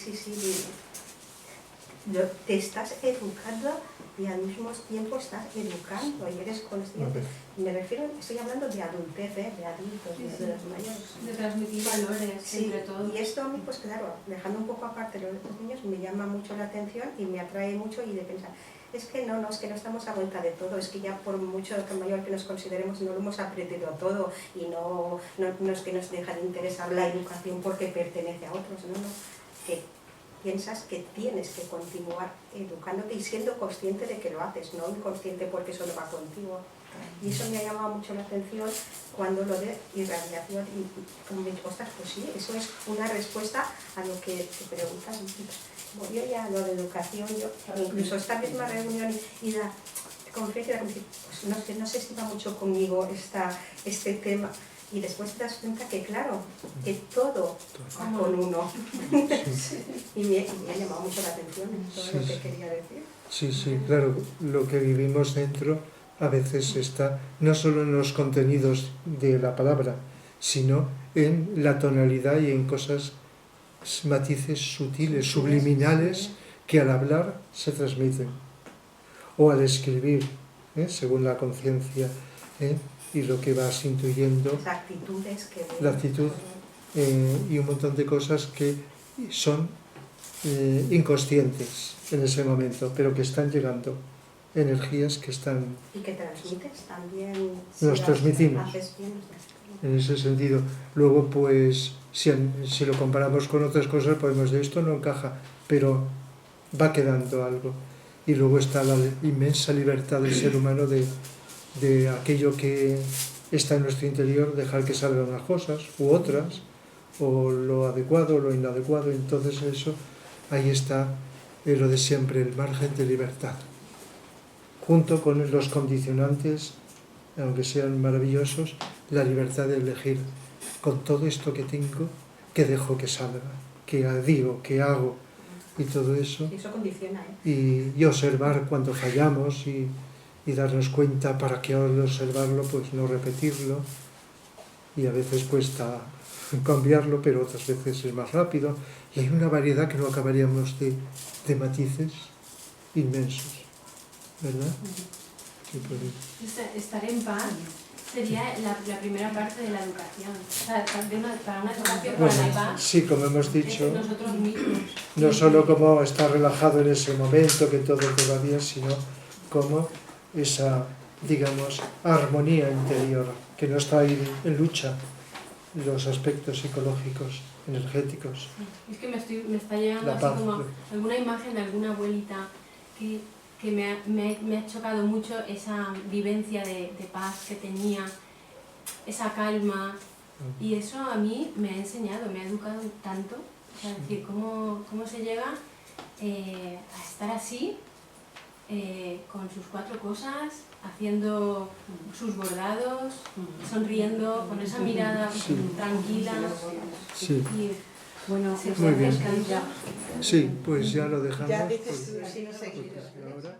te estás educando y al mismo tiempo estás educando y eres consciente. Me refiero, estoy hablando de adultez, de adultos, de los mayores. De transmitir valores, Sí, entre todos. y esto a mí, pues claro, dejando un poco aparte los niños, me llama mucho la atención y me atrae mucho y de pensar, es que no estamos a vuelta de todo, es que ya por mucho mayor que nos consideremos no lo hemos aprendido todo y no es que nos deja de interesar la educación porque pertenece a otros, que piensas que tienes que continuar educándote y siendo consciente de que lo haces, no inconsciente porque eso no va contigo. Y eso me ha llamado mucho la atención cuando lo de irradiación y como me digo, ostras, pues sí, eso es una respuesta a lo que te preguntas. Bueno, yo ya lo de educación, incluso esta misma reunión y la conferencia, pues no sé si va mucho conmigo este tema. Y después te das cuenta que, claro, que todo va con uno. Y me ha llamado mucho la atención todo lo que quería decir. Sí, claro, lo que vivimos dentro a veces está no solo en los contenidos de la palabra, sino en la tonalidad y en cosas, matices sutiles, subliminales, que al hablar se transmiten. O al escribir, según la conciencia, y lo que vas intuyendo, las actitudes que la actitud y un montón de cosas que son inconscientes en ese momento, pero que están llegando, energías que están... Y que transmites también. Nos transmitimos. Haces bien, En ese sentido. Luego, pues, si lo comparamos con otras cosas, podemos decir, esto no encaja, pero va quedando algo. Y luego está la inmensa libertad del ser humano de aquello que está en nuestro interior, dejar que salgan unas cosas u otras, o lo adecuado o lo inadecuado. Entonces eso, ahí está lo de siempre, el margen de libertad. Junto con los condicionantes, aunque sean maravillosos, la libertad de elegir con todo esto que tengo, que dejo que salga, que digo, que hago y todo eso. Y eso condiciona, Y observar cuando fallamos y darnos cuenta para que al observarlo pues no repetirlo, y a veces cuesta cambiarlo, pero otras veces es más rápido, y hay una variedad que no acabaríamos de matices inmensos, ¿verdad? Sí, pues, Estar en paz sería la primera parte de la educación. O sea, para una educación, para la paz, sí, como hemos dicho, nosotros mismos. no solo como estar relajado en ese momento, que todo te va bien, sino como esa, digamos, armonía interior, que no está ahí en lucha los aspectos psicológicos, energéticos. Es que me está llegando La así paz. como alguna imagen de alguna abuelita que que me ha chocado mucho esa vivencia de paz que tenía, esa calma, y eso a mí me ha enseñado, me ha educado tanto, o sea, decir, cómo se llega a estar así, con sus 4 cosas, haciendo sus bordados, sonriendo, con esa mirada tranquila. Sí. Y, bueno, muy bien. Sí, pues ya lo dejamos. Ya dices tú, porque así no seguimos. ahora